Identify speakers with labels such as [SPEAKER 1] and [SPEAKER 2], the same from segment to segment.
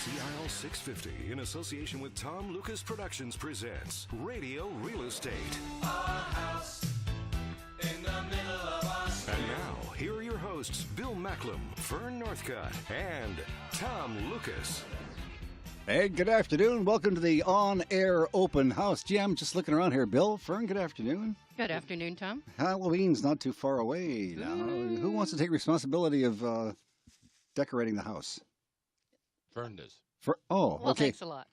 [SPEAKER 1] CIL 650, in association with Tom Lucas Productions, presents Radio Real Estate.
[SPEAKER 2] A house in the middle of us.
[SPEAKER 1] And now, here are your hosts, Bill Macklem, Fern Northcutt, and Tom Lucas.
[SPEAKER 3] Hey, good afternoon. Welcome to the on-air open house. Gee, I'm just looking around here. Bill, Fern, good afternoon.
[SPEAKER 4] Good afternoon, Tom.
[SPEAKER 3] Halloween's not too far away now. Who wants to take responsibility of decorating the house?
[SPEAKER 5] Fern does.
[SPEAKER 4] Well,
[SPEAKER 3] okay.
[SPEAKER 4] Thanks a lot.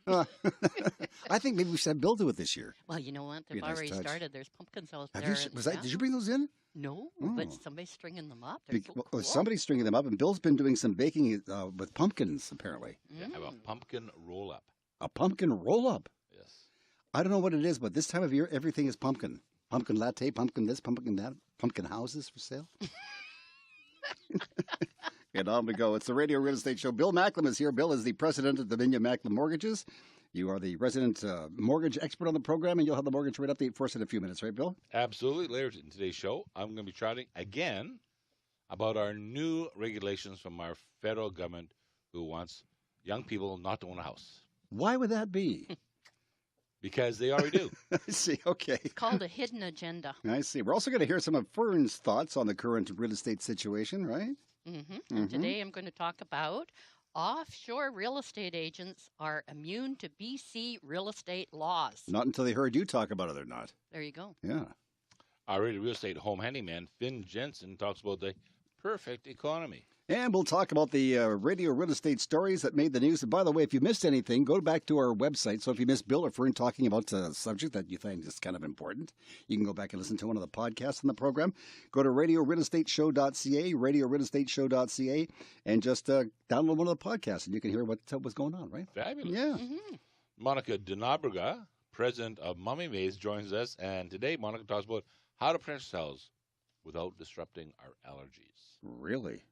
[SPEAKER 3] I think maybe we should have Bill do it this year.
[SPEAKER 4] Well, you know what? They've
[SPEAKER 3] Be a nice
[SPEAKER 4] already
[SPEAKER 3] touch.
[SPEAKER 4] started. There's pumpkins out
[SPEAKER 3] Have
[SPEAKER 4] there.
[SPEAKER 3] you, did you bring those in?
[SPEAKER 4] No,
[SPEAKER 3] Oh.
[SPEAKER 4] but somebody's stringing them up. They're so cool.
[SPEAKER 3] Somebody's stringing them up, and Bill's been doing some baking with pumpkins, apparently.
[SPEAKER 5] Yeah, I have a pumpkin roll-up.
[SPEAKER 3] A pumpkin roll-up.
[SPEAKER 5] Yes.
[SPEAKER 3] I don't know what it is, but this time of year, everything is pumpkin. Pumpkin latte, pumpkin this, pumpkin that, pumpkin houses for sale. And on we go. It's the Radio Real Estate Show. Bill Macklem is here. Bill is the president of Dominion Macklem Mortgages. You are the resident mortgage expert on the program, and you'll have the mortgage rate update for us in a few minutes, right, Bill?
[SPEAKER 5] Absolutely. Later in today's show, I'm going to be chatting again about our new regulations from our federal government who wants young people not to own a house.
[SPEAKER 3] Why would that be?
[SPEAKER 5] Because they already do.
[SPEAKER 3] I see. Okay.
[SPEAKER 4] It's called a hidden agenda.
[SPEAKER 3] I see. We're also going to hear some of Fern's thoughts on the current real estate situation, right?
[SPEAKER 4] And today I'm going to talk about offshore real estate agents are immune to BC real estate laws.
[SPEAKER 3] Not until they heard you talk about it or not.
[SPEAKER 4] There you go.
[SPEAKER 3] Yeah.
[SPEAKER 5] Our real estate home handyman, Finn Jensen, talks about the perfect economy.
[SPEAKER 3] And we'll talk about the radio real estate stories that made the news. And by the way, if you missed anything, go back to our website. So if you missed Bill or Fern talking about a subject that you find is kind of important, you can go back and listen to one of the podcasts in the program. Go to RadioRealEstateShow.ca, RadioRealEstateShow.ca, and just download one of the podcasts, and you can hear what was going on, right?
[SPEAKER 5] Fabulous.
[SPEAKER 3] Yeah.
[SPEAKER 5] Monica Denabraga, president of Mummy Maze, joins us. And today, Monica talks about how to protect ourselves without disrupting our allergies.
[SPEAKER 3] Really?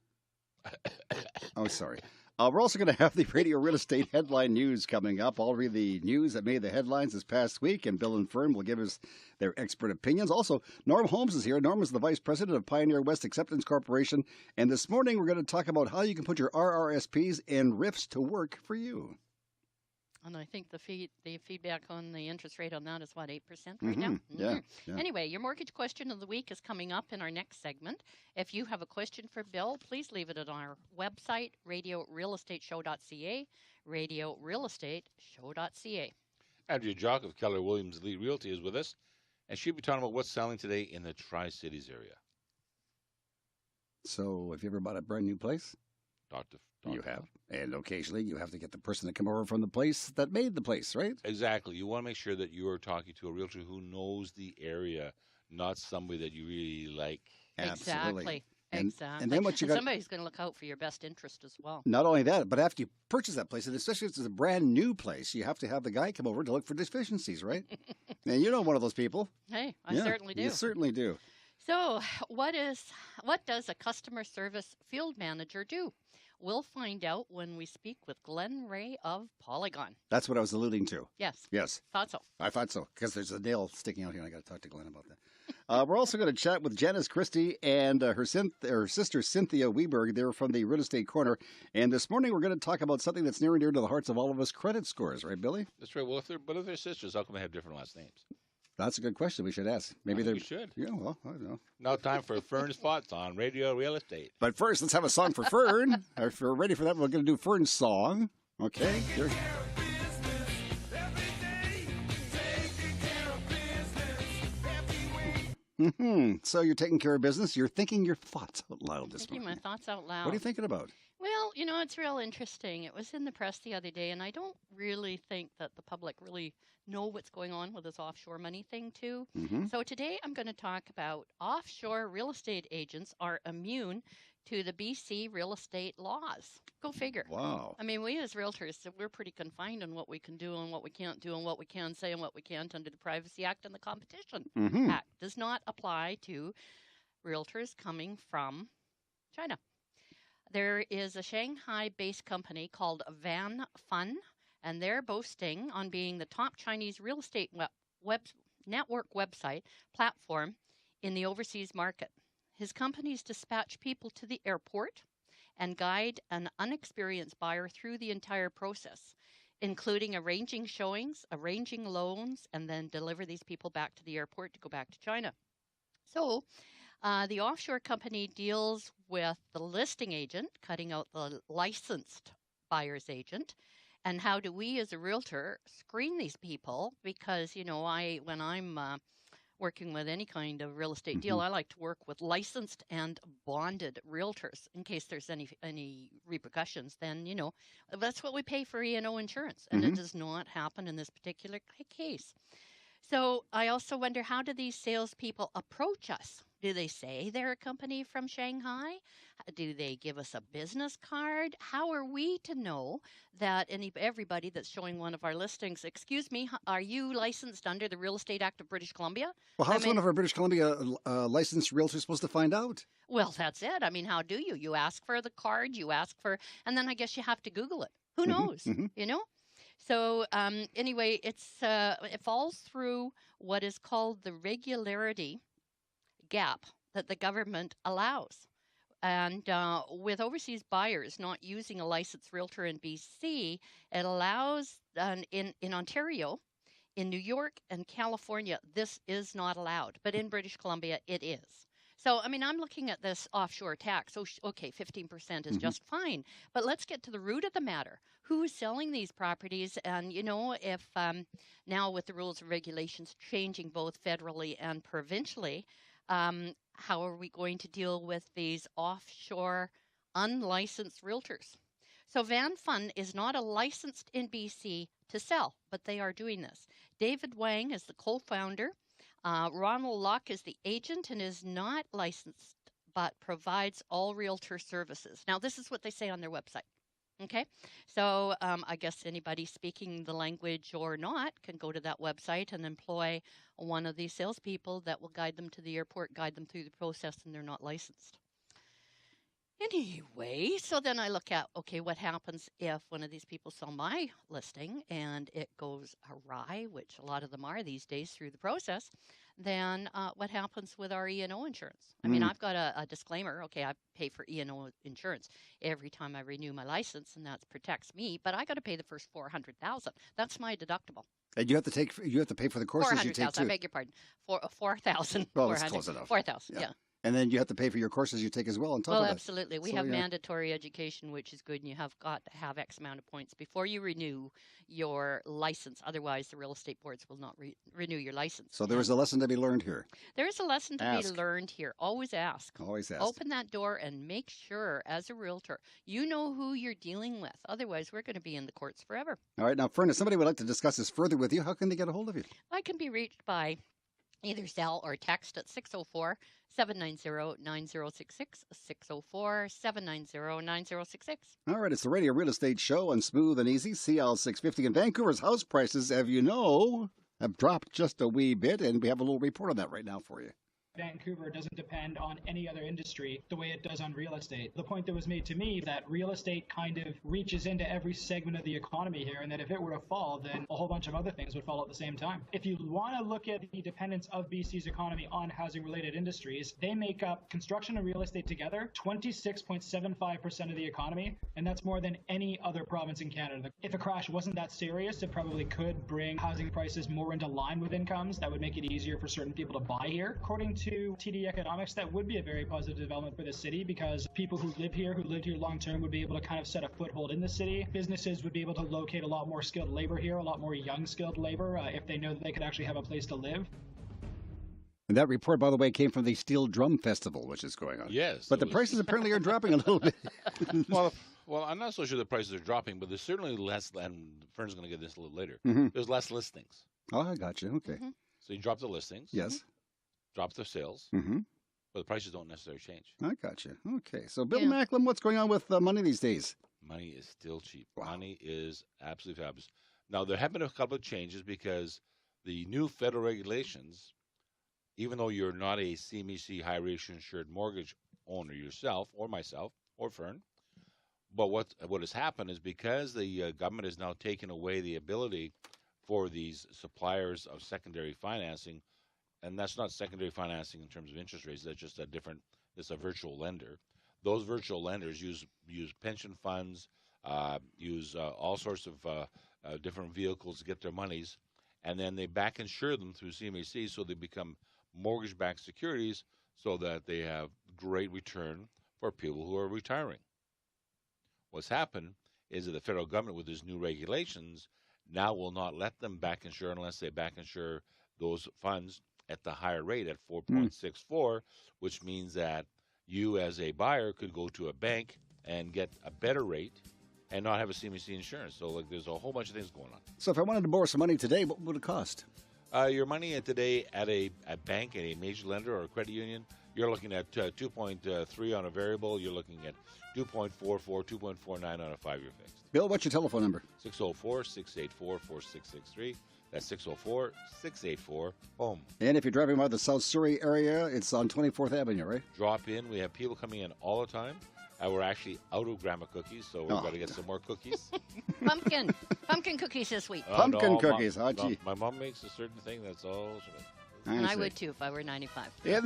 [SPEAKER 3] Oh, sorry. We're also going to have the Radio Real Estate headline news coming up. I'll read the news that made the headlines this past week, and Bill and Fern will give us their expert opinions. Also, Norm Holmes is here. Norm is the vice president of Pioneer West Acceptance Corporation. And this morning, we're going to talk about how you can put your RRSPs and RIFs to work for you.
[SPEAKER 4] And I think the feedback on the interest rate on that is, what, 8% right now?
[SPEAKER 3] Yeah.
[SPEAKER 4] Anyway, your mortgage question of the week is coming up in our next segment. If you have a question for Bill, please leave it on our website, RadioRealEstateShow.ca, RadioRealEstateShow.ca.
[SPEAKER 5] Andrea Jock of Keller Williams Elite Realty is with us, and she'll be talking about what's selling today in the Tri-Cities area.
[SPEAKER 3] So, have you ever bought a brand new place? You have. And occasionally you have to get the person to come over from the place that made the place, right?
[SPEAKER 5] Exactly. You want to make sure that you are talking to a realtor who knows the area, not somebody that you really like.
[SPEAKER 3] Absolutely.
[SPEAKER 4] Exactly.
[SPEAKER 3] And then what you got?
[SPEAKER 4] Somebody's going to look out for your best interest as well.
[SPEAKER 3] Not only that, but after you purchase that place, and especially if it's a brand new place, you have to have the guy come over to look for deficiencies, right? And you know one of those people.
[SPEAKER 4] Hey, I certainly do.
[SPEAKER 3] You certainly do.
[SPEAKER 4] So, what does a customer service field manager do? We'll find out when we speak with Glenn Ray of Polygon.
[SPEAKER 3] That's what I was alluding to.
[SPEAKER 4] Yes. Thought so.
[SPEAKER 3] I thought so, because there's a nail sticking out here, and I got to talk to Glenn about that. We're also going to chat with Janice Christie and her sister Cynthia Weberg. They're from the Real Estate Corner. And this morning we're going to talk about something that's near and dear to the hearts of all of us, credit scores, right, Billy?
[SPEAKER 5] That's right. Well, if they're sisters, how come they have different last names?
[SPEAKER 3] That's a good question. We should ask. Maybe
[SPEAKER 5] You should.
[SPEAKER 3] Yeah, well, I don't know.
[SPEAKER 5] Now time for Fern's Thoughts on Radio Real Estate.
[SPEAKER 3] But first, let's have a song for Fern. If we're ready for that, we're going to do Fern's song. Okay? Here. So you're taking care of business. You're thinking your thoughts out loud this morning.
[SPEAKER 4] Thinking my thoughts out loud.
[SPEAKER 3] What are you thinking about?
[SPEAKER 4] Well, it's real interesting. It was in the press the other day, and I don't really think that the public really know what's going on with this offshore money thing, too. So today I'm going to talk about offshore real estate agents are immune to the BC real estate laws. Go figure.
[SPEAKER 3] Wow.
[SPEAKER 4] I mean, we as realtors, we're pretty confined on what we can do and what we can't do and what we can say and what we can't under the Privacy Act and the Competition Act. Does not apply to realtors coming from China. There is a Shanghai-based company called Van Fun, and they're boasting on being the top Chinese real estate network website platform in the overseas market. His companies dispatch people to the airport and guide an unexperienced buyer through the entire process, including arranging showings, arranging loans, and then deliver these people back to the airport to go back to China. So the offshore company deals with the listing agent, cutting out the licensed buyer's agent. And how do we as a realtor screen these people? Because, when I'm working with any kind of real estate deal, I like to work with licensed and bonded realtors in case there's any repercussions. Then, that's what we pay for E&O insurance. And it does not happen in this particular case. So I also wonder, how do these salespeople approach us? Do they say they're a company from Shanghai? Do they give us a business card? How are we to know that everybody that's showing one of our listings, excuse me, are you licensed under the Real Estate Act of British Columbia?
[SPEAKER 3] Well, how's one of our British Columbia licensed realtors supposed to find out?
[SPEAKER 4] Well, that's it. I mean, how do you? You ask for the card, and then I guess you have to Google it. Who knows, So anyway, it falls through what is called the regularity gap that the government allows. And with overseas buyers not using a licensed realtor in BC, it allows in Ontario, in New York and California, this is not allowed. But in British Columbia, it is. So, I mean, I'm looking at this offshore tax. So, okay, 15% is just fine. But let's get to the root of the matter. Who's selling these properties? And, if now with the rules and regulations changing both federally and provincially, how are we going to deal with these offshore unlicensed realtors? So Van Fun is not a licensed in BC to sell, but they are doing this. David Wang is the co-founder. Ronald Locke is the agent and is not licensed, but provides all realtor services. Now, this is what they say on their website. Okay, so I guess anybody speaking the language or not can go to that website and employ one of these salespeople that will guide them to the airport, guide them through the process, and they're not licensed. Anyway, so then I look at, okay, what happens if one of these people sell my listing and it goes awry, which a lot of them are these days through the process, then what happens with our E&O insurance? I mean, I've got a disclaimer. Okay, I pay for E&O insurance every time I renew my license, and that protects me, but I got to pay the first $400,000. That's my deductible.
[SPEAKER 3] And you have to pay for the courses you take too.
[SPEAKER 4] I beg your pardon. 4,000.
[SPEAKER 3] Well, that's close enough.
[SPEAKER 4] 4,000. Yeah.
[SPEAKER 3] And then you have to pay for your courses you take as well on top of that.
[SPEAKER 4] Well, absolutely. We have mandatory education, which is good, and you have got to have X amount of points before you renew your license. Otherwise, the real estate boards will not renew your license.
[SPEAKER 3] So there is a lesson to be learned here.
[SPEAKER 4] There is a lesson to be learned here. Always ask.
[SPEAKER 3] Always ask.
[SPEAKER 4] Open that door and make sure, as a realtor, you know who you're dealing with. Otherwise, we're going to be in the courts forever.
[SPEAKER 3] All right. Now, Fern, if somebody would like to discuss this further with you, how can they get a hold of you?
[SPEAKER 4] I can be reached by either cell or text at 604-790-9066, 604-790-9066.
[SPEAKER 3] All right, it's the Radio Real Estate Show on Smooth and Easy, CL650. And Vancouver's house prices, have dropped just a wee bit, and we have a little report on that right now for you.
[SPEAKER 6] Vancouver doesn't depend on any other industry the way it does on real estate. The point that was made to me that real estate kind of reaches into every segment of the economy here, and that if it were to fall, then a whole bunch of other things would fall at the same time. If you want to look at the dependence of BC's economy on housing-related industries, they make up construction and real estate together 26.75% of the economy, and that's more than any other province in Canada. If a crash wasn't that serious, it probably could bring housing prices more into line with incomes. That would make it easier for certain people to buy here. According to TD Economics, that would be a very positive development for the city, because people who lived here long term would be able to kind of set a foothold in the city. Businesses would be able to locate a lot more skilled labor here, a lot more young skilled labor, if they know that they could actually have a place to live.
[SPEAKER 3] And that report, by the way, came from the Steel Drum Festival, which is going on.
[SPEAKER 5] Yes.
[SPEAKER 3] But the prices apparently are dropping a little bit.
[SPEAKER 5] Well, I'm not so sure the prices are dropping, but there's certainly less, and Fern's going to get this a little later, there's less listings.
[SPEAKER 3] Oh, I got you. Okay.
[SPEAKER 5] So you drop the listings.
[SPEAKER 3] Yes.
[SPEAKER 5] Drop the sales. But the prices don't necessarily change.
[SPEAKER 3] I got you. Okay. So, Bill Macklem, what's going on with money these days?
[SPEAKER 5] Money is still cheap. Wow. Money is absolutely fabulous. Now, there have been a couple of changes because the new federal regulations, even though you're not a CMHC high-ratio insured mortgage owner yourself or myself or Fern, but what has happened is because the government has now taken away the ability for these suppliers of secondary financing, and that's not secondary financing in terms of interest rates, that's just it's a virtual lender. those virtual lenders use pension funds, use all sorts of different vehicles to get their monies, and then they back insure them through CMHC, so they become mortgage-backed securities, so that they have great return for people who are retiring. What's happened is that the federal government, with these new regulations, now will not let them back insure unless they back insure those funds at the higher rate at 4.64, which means that you as a buyer could go to a bank and get a better rate and not have a CMHC insurance. So like, there's a whole bunch of things going on.
[SPEAKER 3] So if I wanted to borrow some money today, what would it cost?
[SPEAKER 5] Your money today at a bank, at a major lender or a credit union, you're looking at 2.3 on a variable. You're looking at 2.44, 2.49 on a 5-year fixed.
[SPEAKER 3] Bill, what's your telephone number?
[SPEAKER 5] 604-684-4663. That's 604-684-HOME.
[SPEAKER 3] And if you're driving by the South Surrey area, it's on 24th Avenue, right?
[SPEAKER 5] Drop in. We have people coming in all the time. We're actually out of grandma cookies, so we've got to get some more cookies.
[SPEAKER 4] Pumpkin cookies this week.
[SPEAKER 3] Pumpkin cookies, gee.
[SPEAKER 5] My mom makes a certain thing. That's all she makes.
[SPEAKER 4] And I would too if I were 95.
[SPEAKER 3] In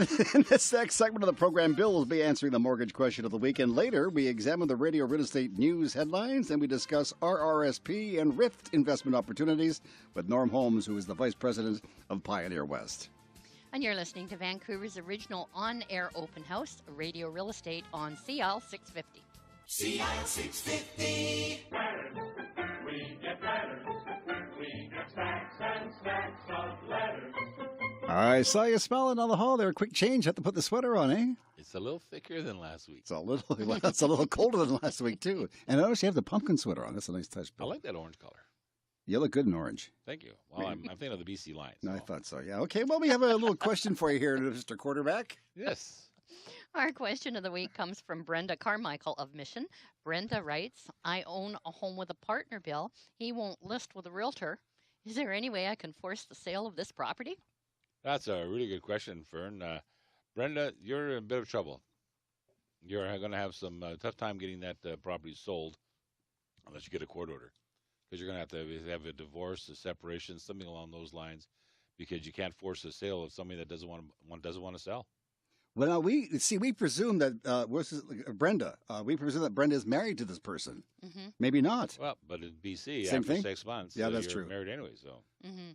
[SPEAKER 3] this next segment of the program, Bill will be answering the mortgage question of the week. And later, we examine the radio real estate news headlines and we discuss RRSP and RIFT investment opportunities with Norm Holmes, who is the vice president of Pioneer West.
[SPEAKER 4] And you're listening to Vancouver's original on-air open house, Radio Real Estate on CL 650.
[SPEAKER 2] CL 650. We get letters. We get stacks and stacks of letters.
[SPEAKER 3] I saw you smiling down the hall there. Quick change. Have to put the sweater on, eh?
[SPEAKER 5] It's a little thicker than last week.
[SPEAKER 3] It's a little colder than last week, too. And I notice you have the pumpkin sweater on. That's a nice touch, Bill.
[SPEAKER 5] I like that orange color.
[SPEAKER 3] You look good in orange.
[SPEAKER 5] Thank you. Well, I'm thinking of the BC Lions.
[SPEAKER 3] No, I thought so, yeah. Okay, well, we have a little question for you here, Mr. Quarterback.
[SPEAKER 5] Yes.
[SPEAKER 4] Our question of the week comes from Brenda Carmichael of Mission. Brenda writes, I own a home with a partner, Bill. He won't list with a realtor. Is there any way I can force the sale of this property?
[SPEAKER 5] That's a really good question, Fern. Brenda, you're in a bit of trouble. You're going to have some tough time getting that property sold unless you get a court order. Because you're going to have a divorce, a separation, something along those lines, because you can't force a sale of somebody that doesn't want to sell.
[SPEAKER 3] Well, now we presume that Brenda. We presume that Brenda is married to this person.
[SPEAKER 4] Mm-hmm.
[SPEAKER 3] Maybe not.
[SPEAKER 5] Well, but in BC,
[SPEAKER 3] Same
[SPEAKER 5] after
[SPEAKER 3] thing?
[SPEAKER 5] 6 months,
[SPEAKER 3] Yeah, that's
[SPEAKER 5] you're
[SPEAKER 3] true.
[SPEAKER 5] married anyway. So.
[SPEAKER 4] Mm-hmm.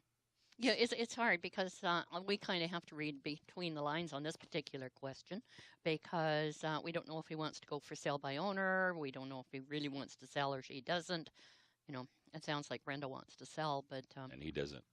[SPEAKER 4] Yeah, it's hard because we kind of have to read between the lines on this particular question because we don't know if he wants to go for sale by owner. We don't know if he really wants to sell or she doesn't. You know, it sounds like Brenda wants to sell, but
[SPEAKER 5] And he doesn't.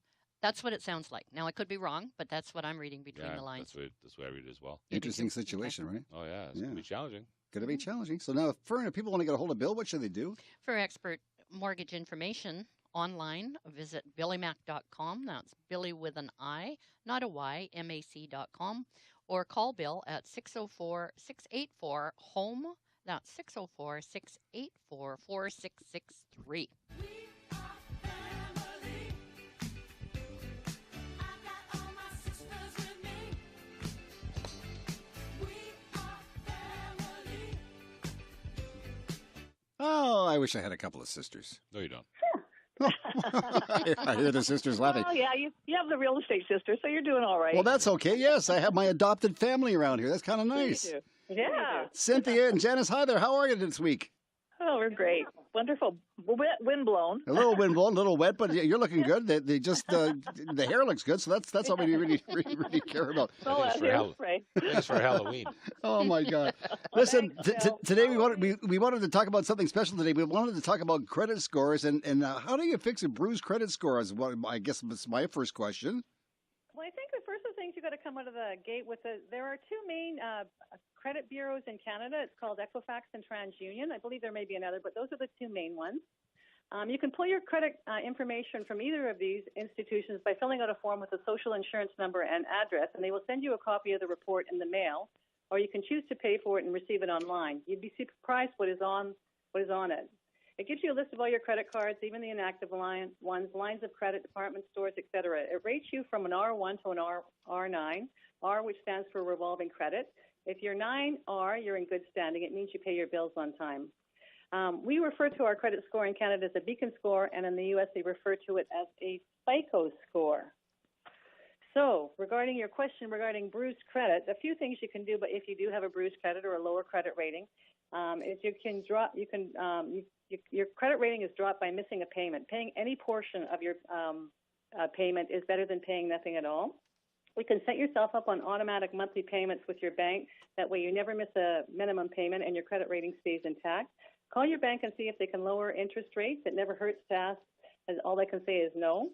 [SPEAKER 4] That's what it sounds like. Now, I could be wrong, but that's what I'm reading between the lines.
[SPEAKER 5] That's what I read as well.
[SPEAKER 3] Interesting situation, right?
[SPEAKER 5] Oh, yeah. It's going to be challenging.
[SPEAKER 3] Going to be challenging. So now, Fern, if people want to get a hold of Bill, what should they do?
[SPEAKER 4] For expert mortgage information online, visit billymac.com. That's Billy with an I, not a Y, MAC.com. Or call Bill at 604-684-HOME. That's 604-684-4663.
[SPEAKER 3] Oh, I wish I had a couple of sisters.
[SPEAKER 5] No, you don't.
[SPEAKER 3] I hear the sisters laughing.
[SPEAKER 7] Well, yeah, you have the real estate sister, so you're doing all right.
[SPEAKER 3] Well, that's okay. Yes, I have my adopted family around here. That's kind of nice.
[SPEAKER 7] You do. Yeah.
[SPEAKER 3] Cynthia and Janice, hi there. How are you this week?
[SPEAKER 7] Oh, we're great. Wonderful. Wind blown.
[SPEAKER 3] A little wind blown, a little wet, but you're looking good. They just the hair looks good, so that's all we really care about.
[SPEAKER 7] Well,
[SPEAKER 5] Thanks for Halloween.
[SPEAKER 3] Oh my God! Listen, today we wanted to talk about something special today. We wanted to talk about credit scores and how do you fix a bruised credit score? Is what I guess that's my first question.
[SPEAKER 7] Well, I think the first of the things you got to come out of the gate with there are two main credit bureaus in Canada. It's called Equifax and TransUnion. I believe there may be another, but those are the two main ones. You can pull your credit information from either of these institutions by filling out a form with a social insurance number and address, and they will send you a copy of the report in the mail, or you can choose to pay for it and receive it online. You'd be surprised what is on it. It gives you a list of all your credit cards, even the inactive ones, lines of credit, department stores, etc. It rates you from an R1 to an R9, R which stands for revolving credit. If you're 9R, you're in good standing. It means you pay your bills on time. We refer to our credit score in Canada as a beacon score, and in the U.S. they refer to it as a FICO score. So, regarding your question regarding bruised credit, a few things you can do, but if you do have a bruised credit or a lower credit rating, is your credit rating is dropped by missing a payment. Paying any portion of your payment is better than paying nothing at all. You can set yourself up on automatic monthly payments with your bank. That way you never miss a minimum payment and your credit rating stays intact. Call your bank and see if they can lower interest rates. It never hurts to ask, and all I can say is no.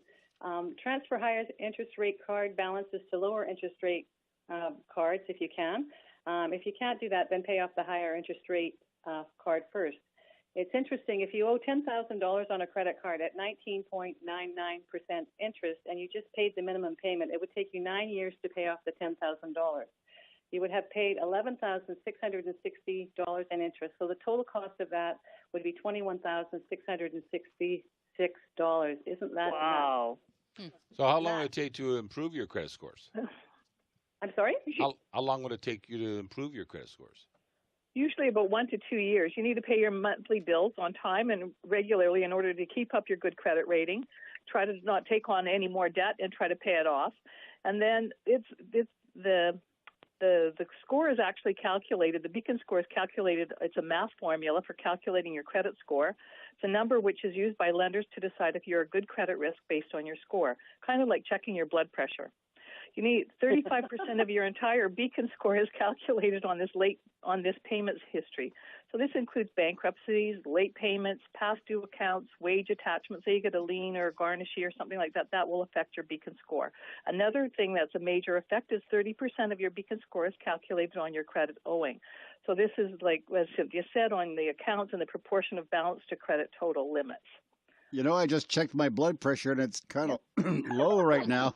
[SPEAKER 7] Transfer higher interest rate card balances to lower interest rate cards if you can. If you can't do that, then pay off the higher interest rate card first. It's interesting, if you owe $10,000 on a credit card at 19.99% interest and you just paid the minimum payment, it would take you 9 years to pay off the $10,000. You would have paid $11,660 in interest. So the total cost of that would be $21,666. Isn't that
[SPEAKER 8] wow?
[SPEAKER 7] Nuts?
[SPEAKER 5] So how long would it take to improve your credit scores?
[SPEAKER 7] I'm sorry?
[SPEAKER 5] How long would it take you to improve your credit scores?
[SPEAKER 8] Usually about 1 to 2 years. You need to pay your monthly bills on time and regularly in order to keep up your good credit rating. Try to not take on any more debt and try to pay it off. And then the score is actually calculated. The Beacon score is calculated. It's a math formula for calculating your credit score. It's a number which is used by lenders to decide if you're a good credit risk based on your score, kind of like checking your blood pressure. You need 35% of your entire Beacon score is calculated on this payments history. So this includes bankruptcies, late payments, past due accounts, wage attachments. Say you get a lien or a garnishee or something like that, that will affect your Beacon score. Another thing that's a major effect is 30% of your Beacon score is calculated on your credit owing. So this is like, as Cynthia said, on the accounts and the proportion of balance to credit total limits.
[SPEAKER 3] You know, I just checked my blood pressure, and it's kind of low right now.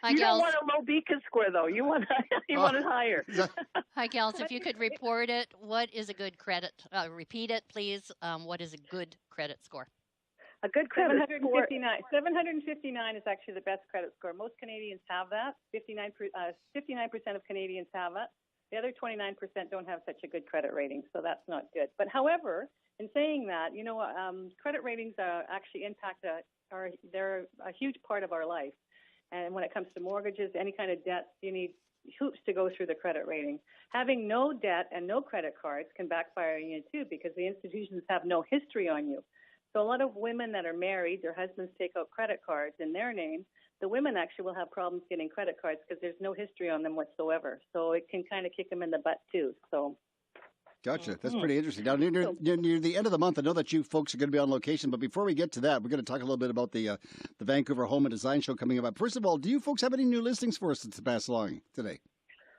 [SPEAKER 4] Hi,
[SPEAKER 8] You don't
[SPEAKER 4] gals.
[SPEAKER 8] want a low Beacon score, though. You want it higher.
[SPEAKER 4] Hi, gals. If you could report it, what is a good credit? Repeat it, please. What is a good credit score?
[SPEAKER 8] A good credit score.
[SPEAKER 7] 759 is actually the best credit score. Most Canadians have that. 59% of Canadians have it. The other 29% don't have such a good credit rating, so that's not good. But however, in saying that, you know, credit ratings actually impact they're a huge part of our life. And when it comes to mortgages, any kind of debts, you need hoops to go through the credit rating. Having no debt and no credit cards can backfire on you too, because the institutions have no history on you. So a lot of women that are married, their husbands take out credit cards in their name. The women actually will have problems getting credit cards because there's no history on them whatsoever. So it can kind of kick them in the butt too. So.
[SPEAKER 3] Gotcha. That's pretty interesting. Now, near the end of the month, I know that you folks are going to be on location, but before we get to that, we're going to talk a little bit about the Vancouver Home and Design Show coming up. First of all, do you folks have any new listings for us to pass along today?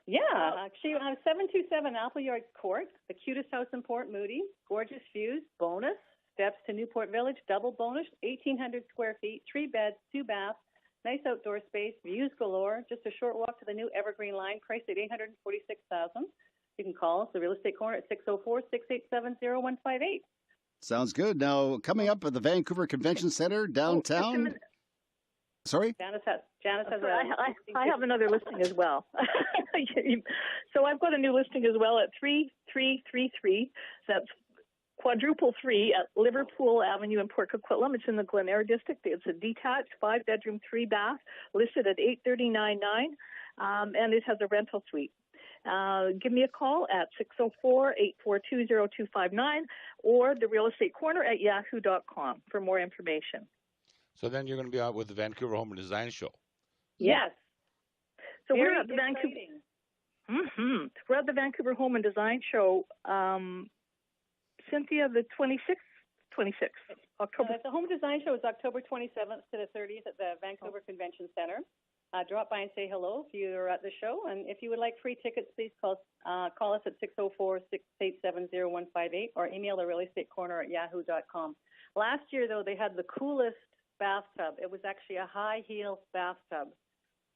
[SPEAKER 7] Yeah, actually, 727 Appleyard Court, the cutest house in Port Moody, gorgeous views, bonus, steps to Newport Village, double bonus, 1,800 square feet, 3 beds, 2 baths, nice outdoor space, views galore, just a short walk to the new Evergreen line, priced at $846,000. You can call us, the Real Estate Corner, at 604-687-0158.
[SPEAKER 3] Sounds good. Now, coming up at the Vancouver Convention Center downtown. Sorry?
[SPEAKER 7] Janice has
[SPEAKER 8] I have another listing as well. So I've got a new listing as well at 3333. That's quadruple 3 at Liverpool Avenue in Port Coquitlam. It's in the Glen Eyre district. It's a detached 5-bedroom, 3-bath, listed at $839,900, and it has a rental suite. Give me a call at 604-842-0259 or the Real Estate Corner at yahoo.com for more information.
[SPEAKER 5] So then you're going to be out with the Vancouver Home and Design Show.
[SPEAKER 8] Yes. So
[SPEAKER 7] Very
[SPEAKER 8] we're at the Vancouver. We're at the Vancouver Home and Design Show. Cynthia, the 26th October.
[SPEAKER 7] The Home Design Show is October 27th to the 30th at the Vancouver Convention Center. Drop by and say hello if you're at the show. And if you would like free tickets, please call us at 604-687-0158 or email the Real Estate Corner at yahoo.com. Last year, though, they had the coolest bathtub. It was actually a high-heel bathtub.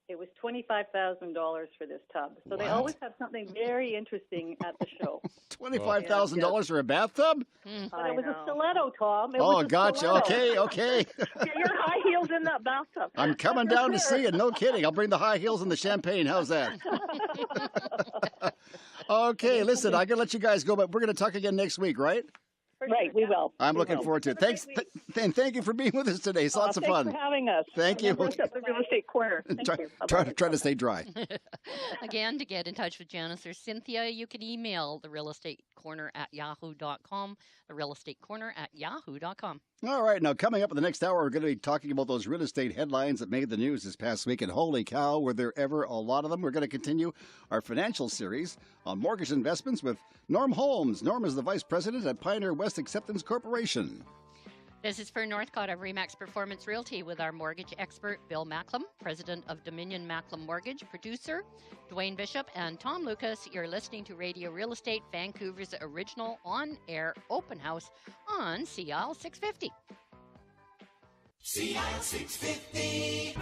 [SPEAKER 7] It was $25,000 for this tub. So They always have something very interesting at the show.
[SPEAKER 3] $25,000 for a bathtub?
[SPEAKER 7] But it was a stiletto, Tom.
[SPEAKER 3] Gotcha.
[SPEAKER 7] Stiletto.
[SPEAKER 3] Okay.
[SPEAKER 8] Get your high heels in that bathtub.
[SPEAKER 3] I'm coming down to see it. No kidding. I'll bring the high heels and the champagne. How's that? Okay, listen, I got to let you guys go, but we're going to talk again next week, right?
[SPEAKER 7] For
[SPEAKER 8] Right,
[SPEAKER 7] sure,
[SPEAKER 8] we
[SPEAKER 7] yeah.
[SPEAKER 8] will.
[SPEAKER 3] I'm
[SPEAKER 8] We
[SPEAKER 3] looking
[SPEAKER 8] will.
[SPEAKER 3] forward to it.
[SPEAKER 7] Have a
[SPEAKER 3] Thanks,
[SPEAKER 7] great week.
[SPEAKER 3] and thank you for being with us today. It's lots of
[SPEAKER 8] Thanks
[SPEAKER 3] fun.
[SPEAKER 8] for having us.
[SPEAKER 3] Thank you.
[SPEAKER 8] Remember us at the Real Estate Corner. Thank you. Bye-bye.
[SPEAKER 3] Try to stay dry.
[SPEAKER 4] Again, to get in touch with Janice or Cynthia, you can email the Real Estate Corner at yahoo.com, the Real Estate Corner at yahoo.com.
[SPEAKER 3] All right, now coming up in the next hour, we're going to be talking about those real estate headlines that made the news this past week. And holy cow, were there ever a lot of them? We're going to continue our financial series on mortgage investments with Norm Holmes. Norm is the vice president at Pioneer West Acceptance Corporation.
[SPEAKER 4] This is for Northcott of Remax Performance Realty with our mortgage expert, Bill Macklem, president of Dominion Macklem Mortgage, producer, Dwayne Bishop, and Tom Lucas. You're listening to Radio Real Estate, Vancouver's original on-air open house on CL 650.
[SPEAKER 2] CL 650.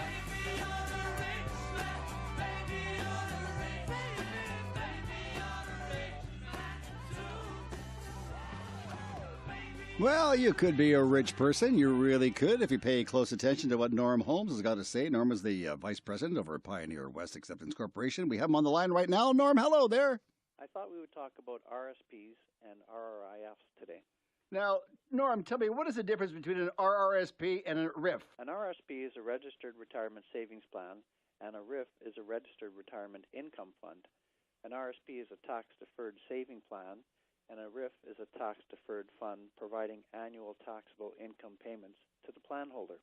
[SPEAKER 3] Well, you could be a rich person. You really could if you pay close attention to what Norm Holmes has got to say. Norm is the vice president over at Pioneer West Acceptance Corporation. We have him on the line right now. Norm, hello there.
[SPEAKER 9] I thought we would talk about RSPs and RRIFs today.
[SPEAKER 3] Now, Norm, tell me, what is the difference between an RRSP and a RIF?
[SPEAKER 9] An RSP is a registered retirement savings plan, and a RIF is a registered retirement income fund. An RSP is a tax-deferred saving plan, and a RIF is a tax-deferred fund providing annual taxable income payments to the plan holder.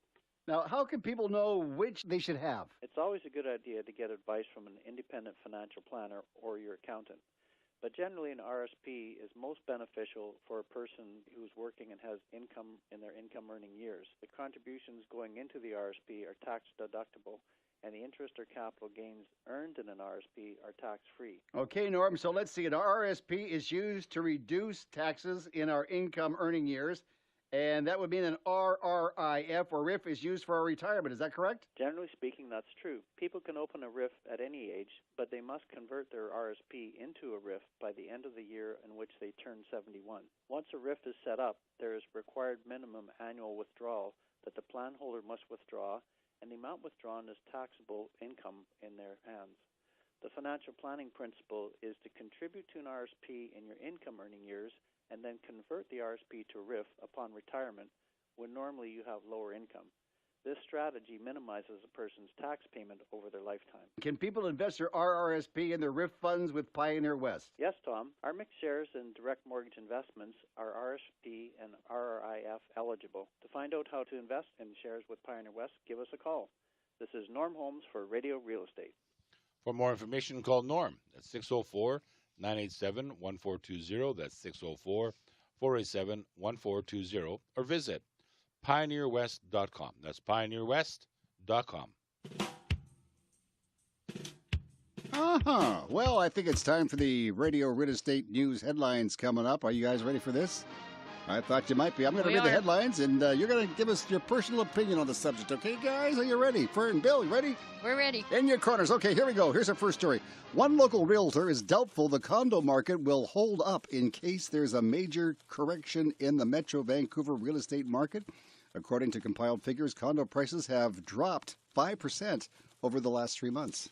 [SPEAKER 3] Now, how can people know which they should have?
[SPEAKER 9] It's always a good idea to get advice from an independent financial planner or your accountant. But generally, an RSP is most beneficial for a person who's working and has income in their income-earning years. The contributions going into the RSP are tax-deductible, and the interest or capital gains earned in an RSP are tax-free.
[SPEAKER 3] Okay, Norm, so let's see. An RRSP is used to reduce taxes in our income-earning years, and that would mean an RRIF or RIF is used for our retirement. Is that correct?
[SPEAKER 9] Generally speaking, that's true. People can open a RIF at any age, but they must convert their RSP into a RIF by the end of the year in which they turn 71. Once a RIF is set up, there is required minimum annual withdrawal that the plan holder must withdraw, and the amount withdrawn is taxable income in their hands. The financial planning principle is to contribute to an RSP in your income-earning years and then convert the RSP to a RIF upon retirement when normally you have lower income. This strategy minimizes a person's tax payment over their lifetime.
[SPEAKER 3] Can people invest their RRSP in their RIF funds with Pioneer West?
[SPEAKER 9] Yes, Tom. Our mixed shares and direct mortgage investments are RSP and RRIF eligible. To find out how to invest in shares with Pioneer West, give us a call. This is Norm Holmes for Radio Real Estate.
[SPEAKER 5] For more information, call Norm at 604-987-1420. That's 604-487-1420. Or visit pioneerwest.com. That's pioneerwest.com.
[SPEAKER 3] Well, I think it's time for the Radio Real Estate News headlines coming up. Are you guys ready for this? I thought you might be. I'm going to read the headlines, and you're going to give us your personal opinion on the subject. Okay, guys? Are you ready? Fern, Bill, you ready?
[SPEAKER 4] We're ready.
[SPEAKER 3] In your corners. Okay, here we go. Here's our first story. One local realtor is doubtful the condo market will hold up in case there's a major correction in the Metro Vancouver real estate market. According to compiled figures, condo prices have dropped 5% over the last 3 months.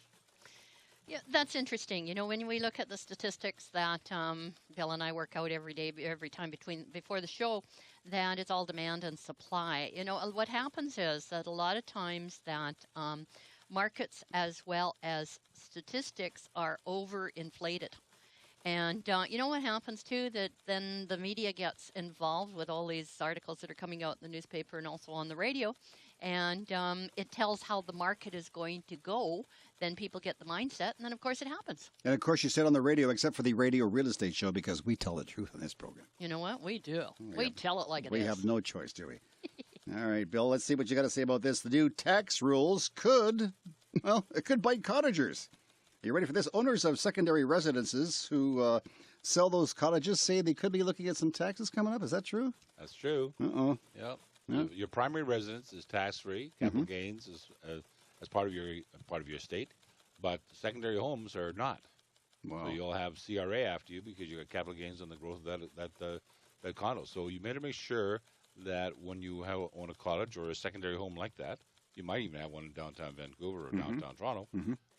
[SPEAKER 4] Yeah, that's interesting. You know, when we look at the statistics that Bill and I work out every day, every time before the show, that it's all demand and supply. You know, what happens is that a lot of times that markets as well as statistics are overinflated. And you know what happens too, that then the media gets involved with all these articles that are coming out in the newspaper and also on the radio, and it tells how the market is going to go. Then people get the mindset, and then of course it happens.
[SPEAKER 3] And of course you said on the radio, except for the Radio Real Estate Show, because we tell the truth on this program.
[SPEAKER 4] You know what? We do. We tell it like it is.
[SPEAKER 3] We have no choice, do we? All right, Bill, let's see what you got to say about this. The new tax rules could bite cottagers. Are you ready for this? Owners of secondary residences who sell those cottages say they could be looking at some taxes coming up. Is that true?
[SPEAKER 5] That's true.
[SPEAKER 3] Uh-oh.
[SPEAKER 5] Yep.
[SPEAKER 3] Yep.
[SPEAKER 5] Your primary residence is tax-free. Capital gains is as part of your estate, but secondary homes are not.
[SPEAKER 3] Wow.
[SPEAKER 5] So you'll have CRA after you because you got capital gains on the growth of that condo. So you better make sure that when you own a cottage or a secondary home like that, you might even have one in downtown Vancouver or downtown Toronto.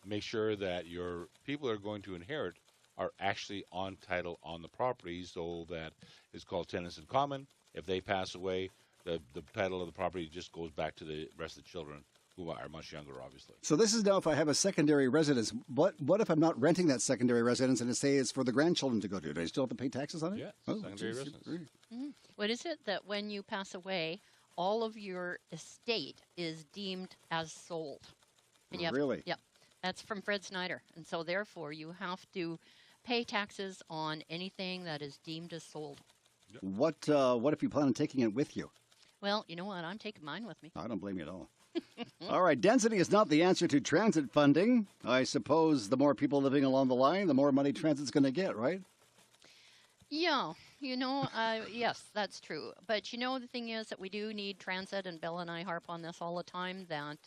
[SPEAKER 5] Make sure that your people are going to inherit are actually on title on the property, so that it's called tenants in common. If they pass away, the title of the property just goes back to the rest of the children, who are much younger, obviously.
[SPEAKER 3] So this is now if I have a secondary residence. What if I'm not renting that secondary residence and say it's for the grandchildren to go to? Do I still have to pay taxes on it?
[SPEAKER 5] Yeah, secondary residence.
[SPEAKER 4] Mm-hmm. What is it that when you pass away, all of your estate is deemed as sold? And
[SPEAKER 3] Really?
[SPEAKER 4] Yep. That's from Fred Snyder. And so therefore you have to pay taxes on anything that is deemed as sold.
[SPEAKER 5] Yep.
[SPEAKER 3] What if you plan on taking it with you?
[SPEAKER 4] Well, you know what? I'm taking mine with me.
[SPEAKER 3] I don't blame you at all. All right, density is not the answer to transit funding. I suppose the more people living along the line, the more money transit's going to get, right?
[SPEAKER 4] Yeah, yes, that's true. But the thing is that we do need transit, and Bill and I harp on this all the time, that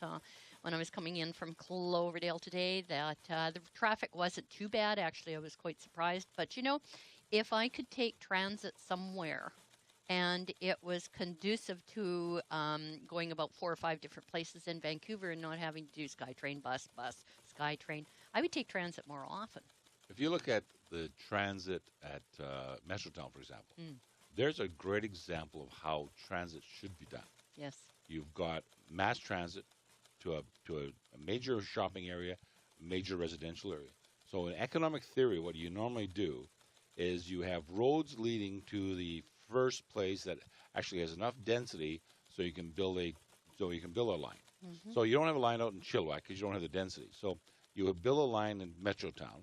[SPEAKER 4] when I was coming in from Cloverdale today, that the traffic wasn't too bad. Actually, I was quite surprised. But, if I could take transit somewhere and it was conducive to going about 4 or 5 different places in Vancouver and not having to do SkyTrain, bus, SkyTrain, I would take transit more often.
[SPEAKER 5] If you look at the transit at Metrotown, for example, there's a great example of how transit should be done.
[SPEAKER 4] Yes.
[SPEAKER 5] You've got mass transit to a major shopping area, major residential area. So in economic theory, what you normally do is you have roads leading to the first place that actually has enough density so you can build a line. Mm-hmm. So you don't have a line out in Chilliwack because you don't have the density. So you would build a line in Metrotown,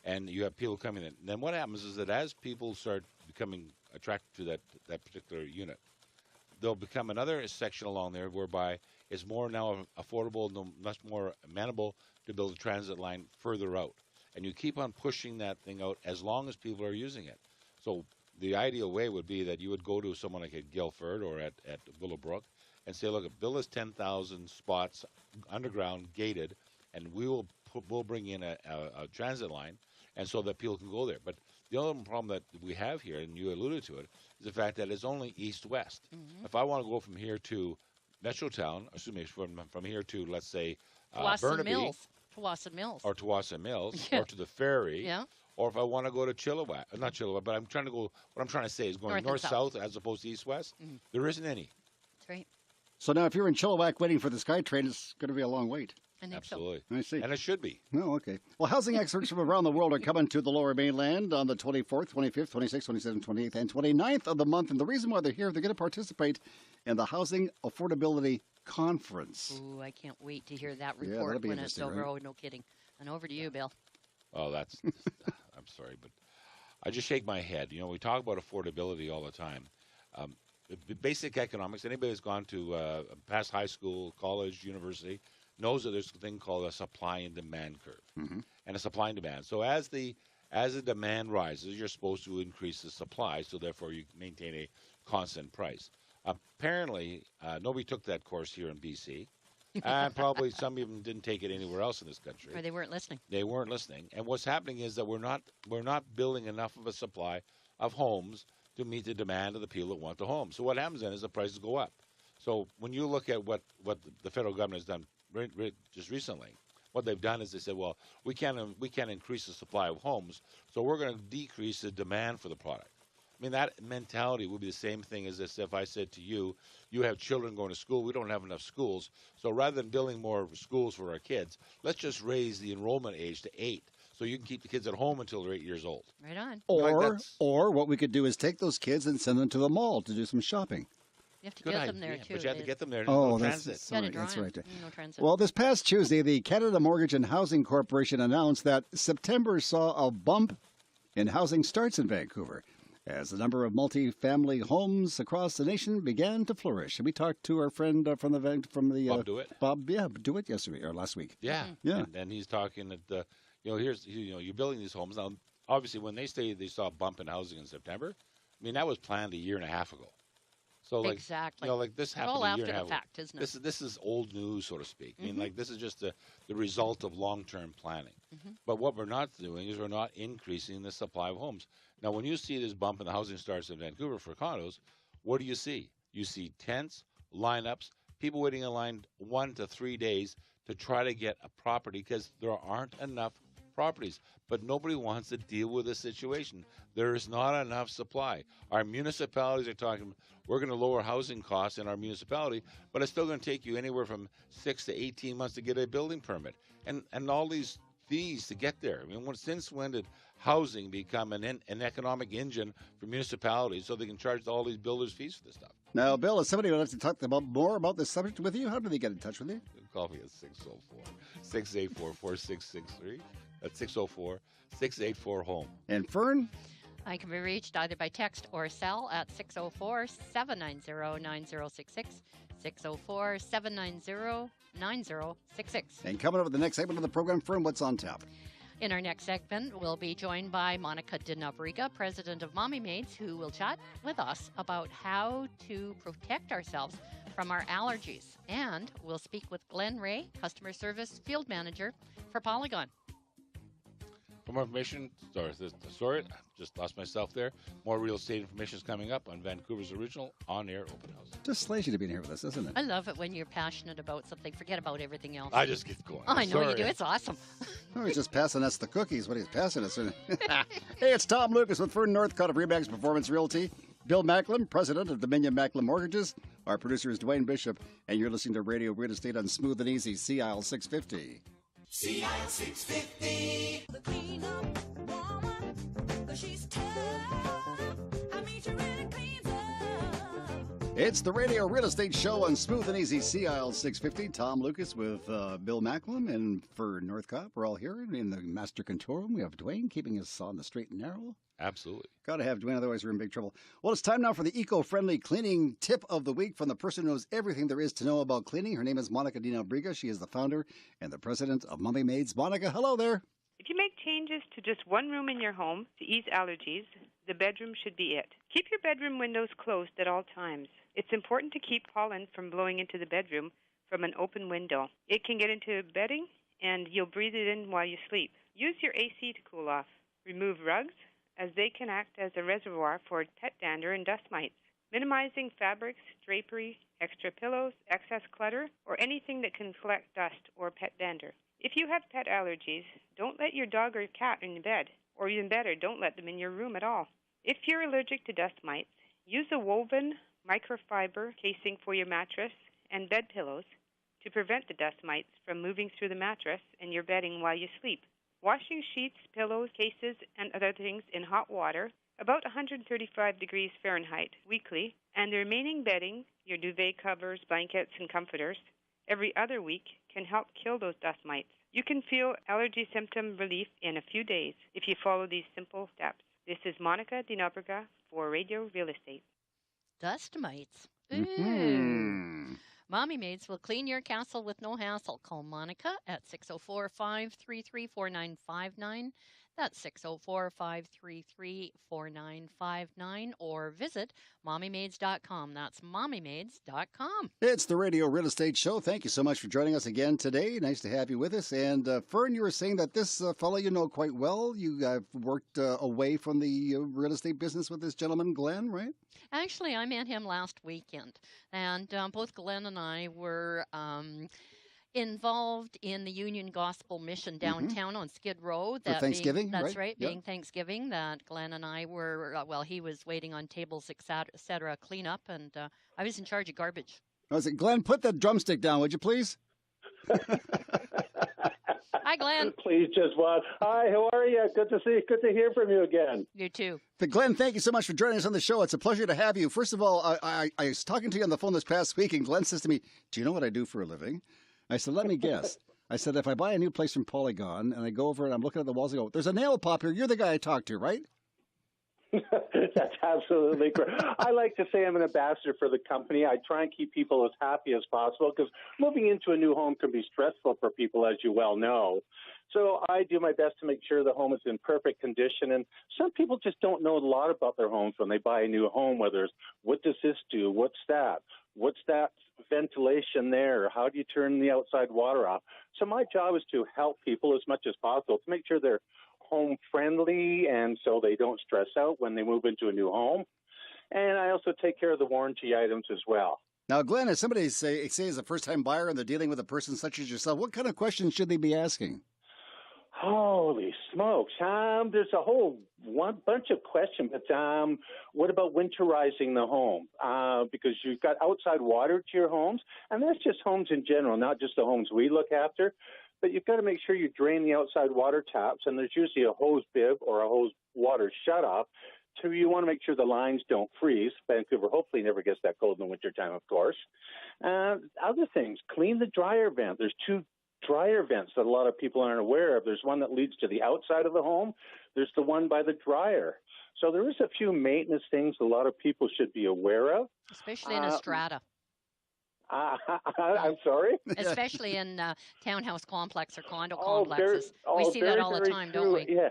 [SPEAKER 5] and you have people coming in. And then what happens is that as people start becoming attracted to that particular unit, there'll become another section along there whereby it's more now affordable, much more amenable to build a transit line further out. And you keep on pushing that thing out as long as people are using it. So the ideal way would be that you would go to someone like at Guildford or at Willowbrook and say, look, build us 10,000 spots underground, gated, and we'll bring in a transit line, and so that people can go there. But the other problem that we have here, and you alluded to it, is the fact that it's only east-west. Mm-hmm. If I want to go from here to Metrotown, from here to, let's say, Burnaby,
[SPEAKER 4] Tuwassa Mills.
[SPEAKER 5] Or Tuwassa Mills, or to the ferry,
[SPEAKER 4] yeah.
[SPEAKER 5] Or if I want to go to Chilliwack, not Chilliwack, but what I'm trying to say is going north-south as opposed to east-west, there isn't any.
[SPEAKER 4] That's right.
[SPEAKER 3] So now if you're in Chilliwack waiting for the SkyTrain, it's going to be a long wait.
[SPEAKER 4] I think
[SPEAKER 5] Absolutely.
[SPEAKER 4] So.
[SPEAKER 3] I see.
[SPEAKER 5] And it should be.
[SPEAKER 3] Oh, okay. Well, housing experts from around the world are coming to the Lower Mainland on the 24th, 25th, 26th, 27th, 28th, and 29th of the month. And the reason why they're here, they're going to participate in the Housing Affordability Conference.
[SPEAKER 4] Ooh, I can't wait to hear that report when it's over. Right? Oh, no kidding. And over to you, Bill.
[SPEAKER 5] Oh, that's... I'm sorry, but I just shake my head. We talk about affordability all the time. Basic economics, anybody that's gone to past high school, college, university, knows that there's a thing called a supply and demand curve, and a supply and demand. So as the demand rises, you're supposed to increase the supply, so therefore you maintain a constant price. Apparently, nobody took that course here in BC, and probably some even didn't take it anywhere else in this country.
[SPEAKER 4] Or they weren't listening.
[SPEAKER 5] They weren't listening, and what's happening is that we're not building enough of a supply of homes to meet the demand of the people that want the home. So what happens then is the prices go up. So when you look at what the federal government has done just recently, what they've done is they said, well, we can't increase the supply of homes, so we're going to decrease the demand for the product. I mean, that mentality would be the same thing as if I said to you, you have children going to school, we don't have enough schools, so rather than building more schools for our kids, let's just raise the enrollment age to 8. So you can keep the kids at home until they're 8 years old.
[SPEAKER 4] Right on.
[SPEAKER 3] Or what we could do is take those kids and send them to the mall to do some shopping.
[SPEAKER 4] You have to get them there, too.
[SPEAKER 5] But you have to get them there.
[SPEAKER 3] Oh,
[SPEAKER 5] transit.
[SPEAKER 3] That's right.
[SPEAKER 4] No transit.
[SPEAKER 3] Well, this past Tuesday, the Canada Mortgage and Housing Corporation announced that September saw a bump in housing starts in Vancouver as the number of multi-family homes across the nation began to flourish. We talked to our friend from the
[SPEAKER 5] Bob DeWitt.
[SPEAKER 3] Bob DeWitt yesterday or last week.
[SPEAKER 5] Yeah. And he's talking that you're building these homes now. Obviously, when they saw a bump in housing in September, I mean that was planned a year and a half ago. So
[SPEAKER 4] exactly.
[SPEAKER 5] This happened
[SPEAKER 4] all
[SPEAKER 5] a year and a half
[SPEAKER 4] after the fact, isn't it?
[SPEAKER 5] This is old news, so to speak. I mean, this is just the result of long-term planning. But what we're not doing is we're not increasing the supply of homes. Now, when you see this bump in the housing starts in Vancouver for condos, what do you see? You see tents, lineups, people waiting in line 1 to 3 days to try to get a property because there aren't enough properties, but nobody wants to deal with this situation. There is not enough supply. Our municipalities are talking, we're going to lower housing costs in our municipality, but it's still going to take you anywhere from 6 to 18 months to get a building permit. And all these fees to get there. I mean, since when did housing become an economic engine for municipalities so they can charge all these builders fees for this stuff?
[SPEAKER 3] Now, Bill, if somebody would like to talk more about this subject with you, how do they get in touch with you?
[SPEAKER 5] Call me at 604-684-4663. That's 604-684-HOME.
[SPEAKER 3] And Fern?
[SPEAKER 4] I can be reached either by text or cell at 604-790-9066, 604-790-9066.
[SPEAKER 3] And coming up with the next segment of the program, Fern, what's on tap?
[SPEAKER 4] In our next segment, we'll be joined by Monica DeNabriga, president of Mommy Maids, who will chat with us about how to protect ourselves from our allergies. And we'll speak with Glenn Ray, customer service field manager for Polygon.
[SPEAKER 5] For more information, sorry, just lost myself there. More real estate information is coming up on Vancouver's original on-air open house.
[SPEAKER 3] Just slays you to be here with us, doesn't it?
[SPEAKER 4] I love it when you're passionate about something. Forget about everything else.
[SPEAKER 5] I just get going.
[SPEAKER 4] I know you do. It's awesome.
[SPEAKER 3] Oh, he's just passing us the cookies. What he's passing us. Hey, it's Tom Lucas with Fern Northcott of Remax Performance Realty. Bill Macklem, president of Dominion Macklem Mortgages. Our producer is Dwayne Bishop, and you're listening to Radio Real Estate on Smooth and Easy, CIL 650.
[SPEAKER 2] CIL 650.
[SPEAKER 10] The cleanup woman, 'cause she's tough. I mean, she really cleans up.
[SPEAKER 3] It's the Radio Real Estate Show on Smooth and Easy, CIL 650. Tom Lucas with Bill Macklem and Fern Northcott. We're all here in the master control room. We have Dwayne keeping us on the straight and narrow.
[SPEAKER 5] Absolutely.
[SPEAKER 3] Got to have Dwayne, otherwise we're in big trouble. Well, it's time now for the eco-friendly cleaning tip of the week from the person who knows everything there is to know about cleaning. Her name is Monica DeNabriga. She is the founder and the president of Mommy Maids. Monica, hello there.
[SPEAKER 11] If you make changes to just one room in your home to ease allergies, the bedroom should be it. Keep your bedroom windows closed at all times. It's important to keep pollen from blowing into the bedroom from an open window. It can get into bedding, and you'll breathe it in while you sleep. Use your AC to cool off. Remove rugs, as they can act as a reservoir for pet dander and dust mites. Minimizing fabrics, drapery, extra pillows, excess clutter, or anything that can collect dust or pet dander. If you have pet allergies, don't let your dog or cat in your bed, or even better, don't let them in your room at all. If you're allergic to dust mites, use a woven microfiber casing for your mattress and bed pillows to prevent the dust mites from moving through the mattress and your bedding while you sleep. Washing sheets, pillows, cases, and other things in hot water, about 135 degrees Fahrenheit, weekly, and the remaining bedding, your duvet covers, blankets, and comforters, every other week can help kill those dust mites. You can feel allergy symptom relief in a few days if you follow these simple steps. This is Monica DeNabriga for Radio Real Estate.
[SPEAKER 4] Dust mites. Ooh. Mommy Maids will clean your castle with no hassle. Call Monica at 604-533-4959. That's 604-533-4959. Or visit mommymaids.com. That's mommymaids.com.
[SPEAKER 3] It's the Radio Real Estate Show. Thank you so much for joining us again today. Nice to have you with us. And Fern, you were saying that this fellow you know quite well. You worked away from the real estate business with this gentleman, Glenn, right?
[SPEAKER 4] Actually, I met him last weekend. And both Glenn and I were involved in the Union Gospel Mission downtown on Skid Row.
[SPEAKER 3] For Thanksgiving,
[SPEAKER 4] that's
[SPEAKER 3] right?
[SPEAKER 4] Being Thanksgiving, that Glenn and I were, he was waiting on tables, et cetera, cleanup, and I was in charge of garbage.
[SPEAKER 3] I was like, Glenn, put that drumstick down, would you please?
[SPEAKER 4] Hi, Glenn.
[SPEAKER 12] Please just watch. Hi, how are you? Good to see you. Good to hear from you again.
[SPEAKER 4] You too.
[SPEAKER 3] But Glenn, thank you so much for joining us on the show. It's a pleasure to have you. First of all, I was talking to you on the phone this past week, and Glenn says to me, do you know what I do for a living? I said, let me guess. I said, if I buy a new place from Polygon and I go over and I'm looking at the walls, I go, there's a nail pop here. You're the guy I talked to, right?
[SPEAKER 12] That's absolutely correct. I like to say I'm an ambassador for the company. I try and keep people as happy as possible because moving into a new home can be stressful for people, as you well know. So I do my best to make sure the home is in perfect condition. And some people just don't know a lot about their homes when they buy a new home, whether it's what does this do? What's that? What's that ventilation there? How do you turn the outside water off? So my job is to help people as much as possible to make sure they're home friendly and so they don't stress out when they move into a new home. And I also take care of the warranty items as well.
[SPEAKER 3] Now, Glenn, if somebody say is a first-time buyer and they're dealing with a person such as yourself, what kind of questions should they be asking?
[SPEAKER 12] Holy smokes. There's a whole bunch of questions, but what about winterizing the home? Because you've got outside water to your homes, and that's just homes in general, not just the homes we look after. But you've got to make sure you drain the outside water taps, and there's usually a hose bib or a hose water shutoff. So you want to make sure the lines don't freeze. Vancouver hopefully never gets that cold in the wintertime, of course. Other things, clean the dryer vent. There's two dryer vents that a lot of people aren't aware of. There's one that leads to the outside of the home. There's the one by the dryer. So there is a few maintenance things a lot of people should be aware of.
[SPEAKER 4] Especially in a strata.
[SPEAKER 12] I'm sorry?
[SPEAKER 4] Especially in townhouse complex or condo complexes. We see that all the time, don't we?
[SPEAKER 12] Yeah.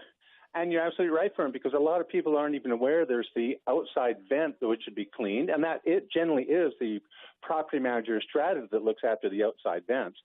[SPEAKER 12] And you're absolutely right, Fern, because a lot of people aren't even aware there's the outside vent which should be cleaned, and that it generally is the property manager or strategist that looks after the outside vents.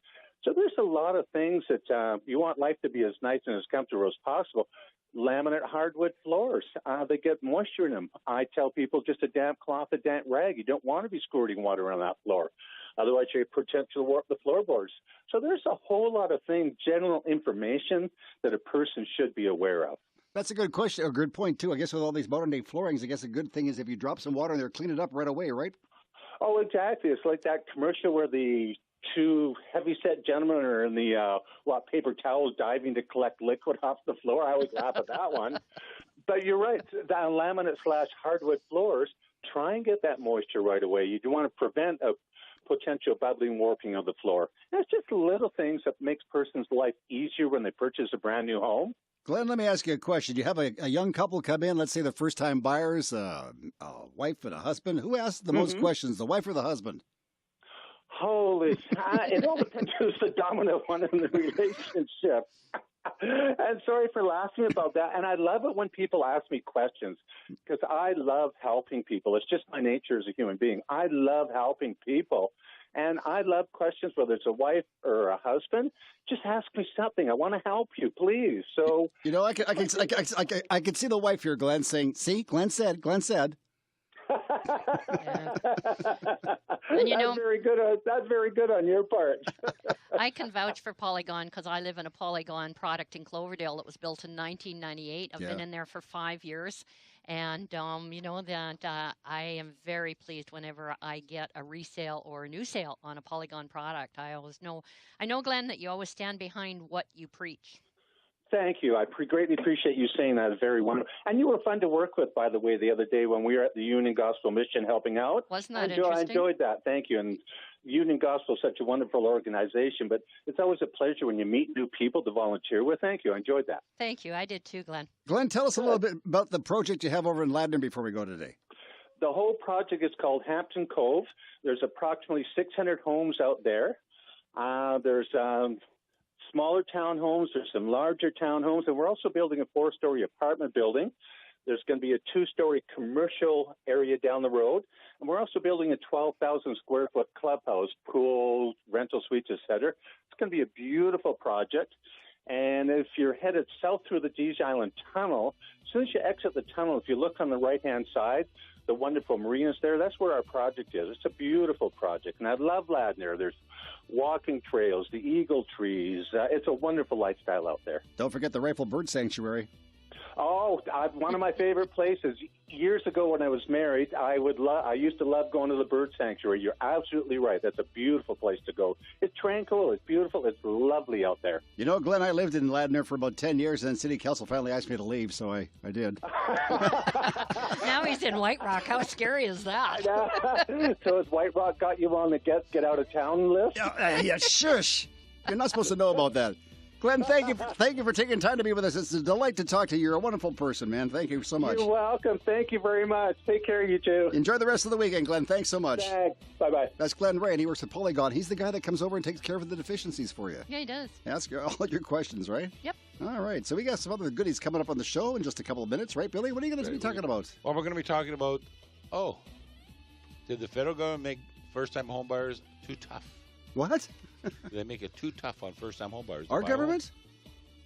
[SPEAKER 12] So there's a lot of things that you want life to be as nice and as comfortable as possible. Laminate hardwood floors, they get moisture in them. I tell people just a damp cloth, a damp rag. You don't want to be squirting water on that floor. Otherwise, you potentially warp the floorboards. So there's a whole lot of things, general information that a person should be aware of.
[SPEAKER 3] That's a good question, a good point, too. I guess with all these modern-day floorings, I guess a good thing is if you drop some water in there, clean it up right away, right?
[SPEAKER 12] Oh, exactly. It's like that commercial where the two heavy-set gentlemen are in the paper towels diving to collect liquid off the floor. I always laugh at that one. But you're right. The laminate/hardwood floors, try and get that moisture right away. You do want to prevent a potential bubbling warping of the floor. And it's just little things that makes a person's life easier when they purchase a brand new home.
[SPEAKER 3] Glenn, let me ask you a question. You have a young couple come in, let's say the first-time buyers, a wife and a husband. Who asks the most questions, the wife or the husband?
[SPEAKER 12] Holy, it all depends who's the dominant one in the relationship. And sorry for laughing about that. And I love it when people ask me questions because I love helping people. It's just my nature as a human being. I love helping people. And I love questions, whether it's a wife or a husband. Just ask me something. I want to help you, please. So
[SPEAKER 3] I can see the wife here, Glenn, saying, "See, Glenn said."
[SPEAKER 4] Yeah. And
[SPEAKER 12] that's very good on your part.
[SPEAKER 4] I can vouch for Polygon because I live in a Polygon product in Cloverdale that was built in 1998. I've been in there for 5 years. And, I am very pleased whenever I get a resale or a new sale on a Polygon product. I know, Glenn, that you always stand behind what you preach.
[SPEAKER 12] Thank you. I greatly appreciate you saying that. It's very wonderful. And you were fun to work with, by the way, the other day when we were at the Union Gospel Mission helping out.
[SPEAKER 4] Wasn't that interesting?
[SPEAKER 12] I enjoyed that. Thank you. And Union Gospel is such a wonderful organization, but it's always a pleasure when you meet new people to volunteer with. Thank you. I enjoyed that.
[SPEAKER 4] Thank you. I did too, Glenn.
[SPEAKER 3] Glenn, tell us a little bit about the project you have over in Ladner before we go today.
[SPEAKER 12] The whole project is called Hampton Cove. There's approximately 600 homes out there. There's smaller townhomes, there's some larger townhomes, and we're also building a 4-story apartment building. There's going to be a 2-story commercial area down the road, and we're also building a 12,000 square foot clubhouse, pool, rental suites, etc. It's going to be a beautiful project. And if you're headed south through the Dease Island Tunnel, as soon as you exit the tunnel, if you look on the right-hand side, the wonderful marinas there, that's where our project is. It's a beautiful project, and I love Ladner. There's walking trails, the eagle trees. It's a wonderful lifestyle out there.
[SPEAKER 3] Don't forget the Rifle Bird Sanctuary.
[SPEAKER 12] Oh, one of my favorite places. Years ago when I was married, I used to love going to the bird sanctuary. You're absolutely right. That's a beautiful place to go. It's tranquil. It's beautiful. It's lovely out there.
[SPEAKER 3] You know, Glenn, I lived in Ladner for about 10 years, and then City Council finally asked me to leave, so I did.
[SPEAKER 4] Now he's in White Rock. How scary is that?
[SPEAKER 12] So has White Rock got you on the get out of town list?
[SPEAKER 3] Yeah, shush. You're not supposed to know about that. Glenn, thank you for taking time to be with us. It's a delight to talk to you. You're a wonderful person, man. Thank you so much.
[SPEAKER 12] You're welcome. Thank you very much. Take care of you, too.
[SPEAKER 3] Enjoy the rest of the weekend, Glenn. Thanks so much.
[SPEAKER 12] Thanks. Bye-bye.
[SPEAKER 3] That's Glenn Ray, and he works at Polygon. He's the guy that comes over and takes care of the deficiencies for you.
[SPEAKER 4] Yeah, he does.
[SPEAKER 3] Ask all your questions, right?
[SPEAKER 4] Yep.
[SPEAKER 3] All right. So we got some other goodies coming up on the show in just a couple of minutes, right, Billy? What are you going to be talking about?
[SPEAKER 5] Well, we're going to be talking about, did the federal government make first-time homebuyers too tough?
[SPEAKER 3] What?
[SPEAKER 5] Did they make it too tough on first-time homebuyers?
[SPEAKER 3] Our government?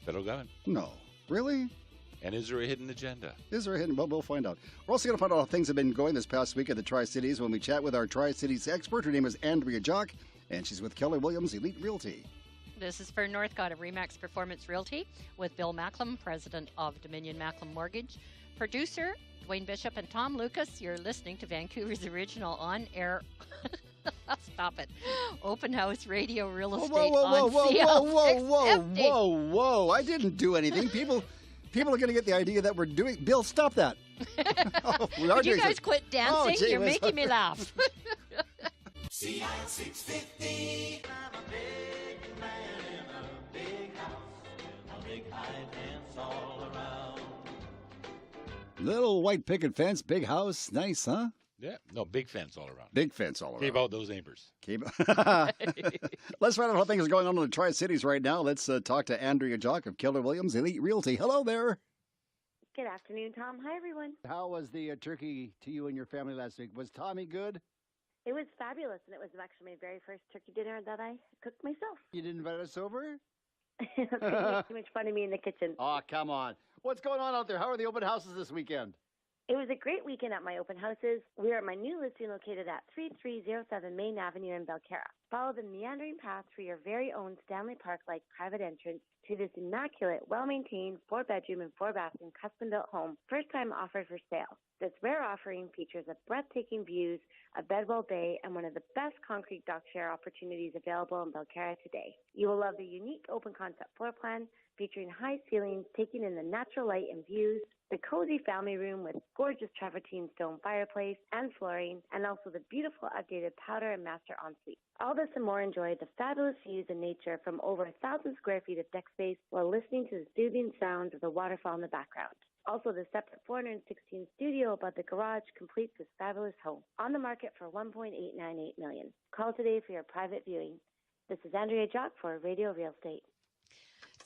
[SPEAKER 5] Federal government.
[SPEAKER 3] No. Really?
[SPEAKER 5] And is there a hidden agenda?
[SPEAKER 3] Is there a hidden? Well, we'll find out. We're also going to find out how things have been going this past week at the Tri-Cities when we chat with our Tri-Cities expert. Her name is Andrea Jock, and she's with Keller Williams Elite Realty.
[SPEAKER 4] This is Fern Northcott of Remax Performance Realty with Bill Macklem, president of Dominion Macklem Mortgage. Producer, Dwayne Bishop and Tom Lucas. You're listening to Vancouver's original on-air... Stop it. Open House Radio Real Estate
[SPEAKER 3] whoa. I didn't do anything. People are going to get the idea that we're doing... Bill, stop that.
[SPEAKER 4] Could you guys quit dancing? You're making me laugh.
[SPEAKER 2] CI650. I'm a big man in a big house. A big high fence all around.
[SPEAKER 3] Little white picket fence, big house. Nice, huh?
[SPEAKER 5] Yeah. No, big fence all around.
[SPEAKER 3] Big fence all around.
[SPEAKER 5] Keep out those neighbors.
[SPEAKER 3] Let's find out how things are going on in the Tri-Cities right now. Let's talk to Andrea Jock of Keller Williams Elite Realty. Hello there.
[SPEAKER 13] Good afternoon, Tom. Hi, everyone.
[SPEAKER 3] How was the turkey to you and your family last week? Was Tommy good?
[SPEAKER 13] It was fabulous, and it was actually my very first turkey dinner that I cooked myself.
[SPEAKER 3] You didn't invite us over?
[SPEAKER 13] Too much fun of me in the kitchen.
[SPEAKER 3] Oh, come on. What's going on out there? How are the open houses this weekend?
[SPEAKER 13] It was a great weekend at my open houses. We are at my new listing located at 3307 Main Avenue in Belcarra. Follow the meandering path for your very own Stanley Park-like private entrance to this immaculate, well-maintained 4-bedroom and 4-bathroom custom-built home, first-time offer for sale. This rare offering features a breathtaking views of Bedwell Bay and one of the best concrete dock share opportunities available in Belcarra today. You will love the unique open-concept floor plan featuring high ceilings, taking in the natural light and views, the cozy family room with gorgeous travertine stone fireplace and flooring, and also the beautiful updated powder and master ensuite. All this and more, enjoy the fabulous views in nature from over 1,000 square feet of deck space while listening to the soothing sounds of the waterfall in the background. Also, the separate 416 studio above the garage completes this fabulous home. On the market for $1.898 million. Call today for your private viewing. This is Andrea Jock for Radio Real Estate.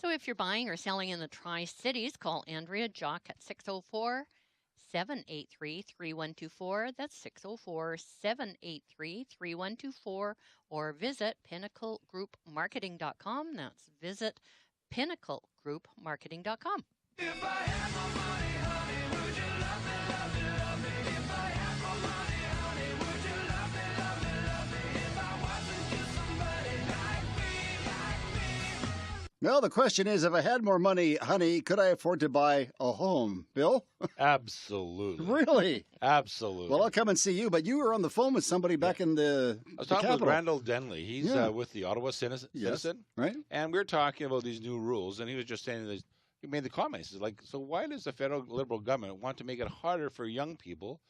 [SPEAKER 4] So if you're buying or selling in the Tri-Cities, call Andrea Jock at 604-783-3124. That's 604-783-3124. Or visit pinnaclegroupmarketing.com. That's visit pinnaclegroupmarketing.com.
[SPEAKER 2] If I had more money, honey, would you love me, love me, love me? If I had more money, honey, would you love me, love me, love me? If I wasn't just somebody like me.
[SPEAKER 3] Well, the question is, if I had more money, honey, could I afford to buy a home? Bill?
[SPEAKER 5] Absolutely.
[SPEAKER 3] Really?
[SPEAKER 5] Absolutely.
[SPEAKER 3] Well, I'll come and see you, but you were on the phone with somebody back in the
[SPEAKER 5] I was talking
[SPEAKER 3] capital.
[SPEAKER 5] with Randall Denley. He's with the Ottawa Citizen.
[SPEAKER 3] Right.
[SPEAKER 5] And we were talking about these new rules, and he was just saying that he made the comments. He's like, so why does the federal Liberal government want to make it harder for young people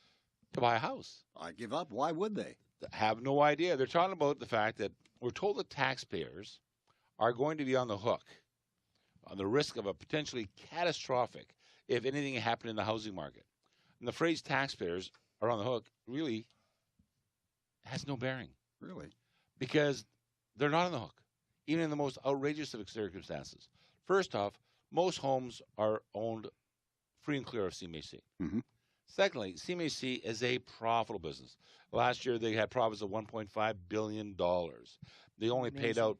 [SPEAKER 5] to buy a house?
[SPEAKER 3] I give up. Why would they?
[SPEAKER 5] Have no idea. They're talking about the fact that we're told that taxpayers are going to be on the hook on the risk of a potentially catastrophic if anything happened in the housing market. And the phrase taxpayers are on the hook really has no bearing.
[SPEAKER 3] Really?
[SPEAKER 5] Because they're not on the hook, even in the most outrageous of circumstances. First off, most homes are owned free and clear of CMHC.
[SPEAKER 3] Mm-hmm.
[SPEAKER 5] Secondly, CMHC is a profitable business. Last year, they had profits of $1.5 billion. They only paid out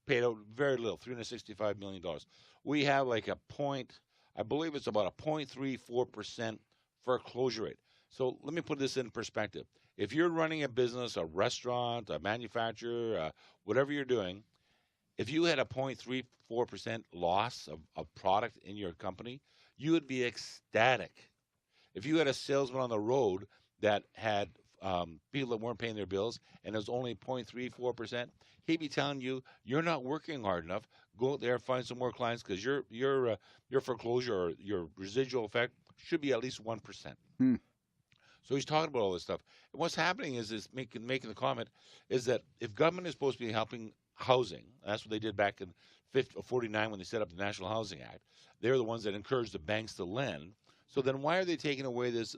[SPEAKER 5] very little, $365 million. We have like I believe it's about a 0.34% foreclosure rate. So let me put this in perspective. If you're running a business, a restaurant, a manufacturer, whatever you're doing, if you had a 0.34% loss of product in your company, you would be ecstatic. If you had a salesman on the road that had people that weren't paying their bills and it was only 0.34%, he'd be telling you, you're not working hard enough. Go out there and find some more clients because your foreclosure or your residual effect should be at least 1%. So he's talking about all this stuff. And what's happening is making the comment is that if government is supposed to be helping housing, that's what they did back in 49 when they set up the National Housing Act. They're the ones that encouraged the banks to lend. So then why are they taking away this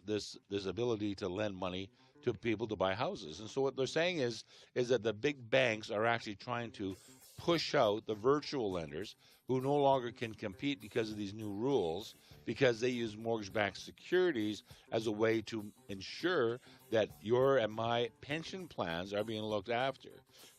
[SPEAKER 5] ability to lend money to people to buy houses? And so what they're saying is that the big banks are actually trying to push out the virtual lenders who no longer can compete because of these new rules, because they use mortgage-backed securities as a way to ensure that your and my pension plans are being looked after.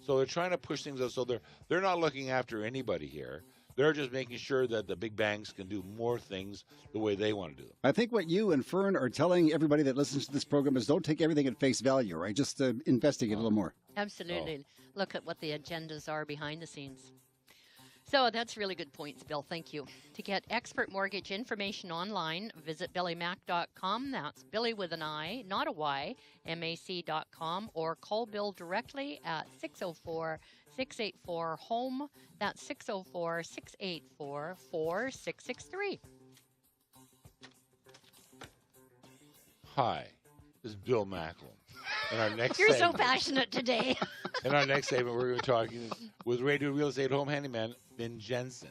[SPEAKER 5] So they're trying to push things out. So they're not looking after anybody here. They're just making sure that the big banks can do more things the way they want to do them.
[SPEAKER 3] I think what you and Fern are telling everybody that listens to this program is don't take everything at face value, right? Just investigate a little more.
[SPEAKER 4] Absolutely. Look at what the agendas are behind the scenes. So that's really good points, Bill. Thank you. To get expert mortgage information online, visit billymac.com. That's Billy with an I, not a Y, mac.com, or call Bill directly at 604-684-HOME. That's 604-684-4663.
[SPEAKER 5] Hi, this is Bill Macklem. In our next
[SPEAKER 4] You're so
[SPEAKER 5] segment,
[SPEAKER 4] passionate today.
[SPEAKER 5] in our next segment, we're going to be talking with Radio Real Estate Home Handyman Finn Jensen,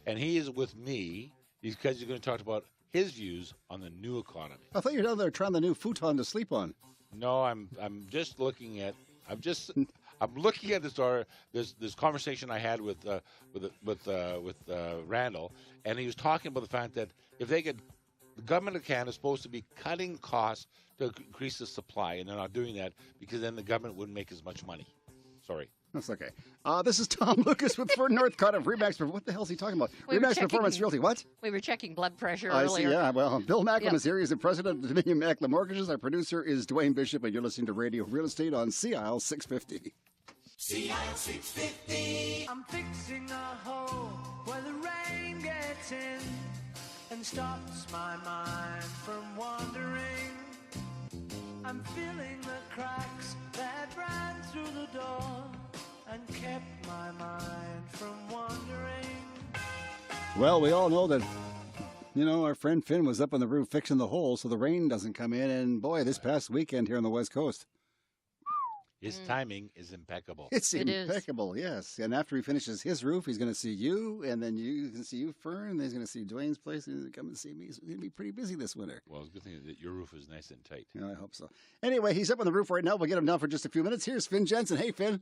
[SPEAKER 5] and he is with me because he's going to talk about his views on the new economy.
[SPEAKER 3] I thought you were down there trying the new futon to sleep on.
[SPEAKER 5] No, I'm just looking at I'm looking at this conversation I had with Randall, and he was talking about the fact that if they could, the government of Canada is supposed to be cutting costs to increase the supply, and they're not doing that because then the government wouldn't make as much money. Sorry.
[SPEAKER 3] That's okay. This is Tom Lucas with Fern Northcott of Remax. What the hell is he talking about? Remax Performance Realty. What?
[SPEAKER 4] We were checking blood pressure
[SPEAKER 3] I
[SPEAKER 4] earlier.
[SPEAKER 3] see, yeah. Well, Bill Macklem is here. He's the president of Dominion Macklem Mortgages. Our producer is Dwayne Bishop, and you're listening to Radio Real Estate on CIL 650.
[SPEAKER 2] CIL 650. I'm fixing a hole where the rain gets in and stops my mind from wandering. I'm filling the cracks that ran through the door and kept my mind from wandering.
[SPEAKER 3] Well, we all know that, our friend Finn was up on the roof fixing the hole so the rain doesn't come in. And boy, this past weekend here on the West Coast.
[SPEAKER 5] His timing is impeccable.
[SPEAKER 3] It's impeccable, yes. And after he finishes his roof, he's going to see you, and then you can see you, Fern, and then he's going to see Dwayne's place, and he's going to come and see me. So he's going to be pretty busy this winter.
[SPEAKER 5] Well, it's a good thing that your roof is nice and tight.
[SPEAKER 3] Yeah, I hope so. Anyway, he's up on the roof right now. We'll get him down for just a few minutes. Here's Finn Jensen. Hey, Finn.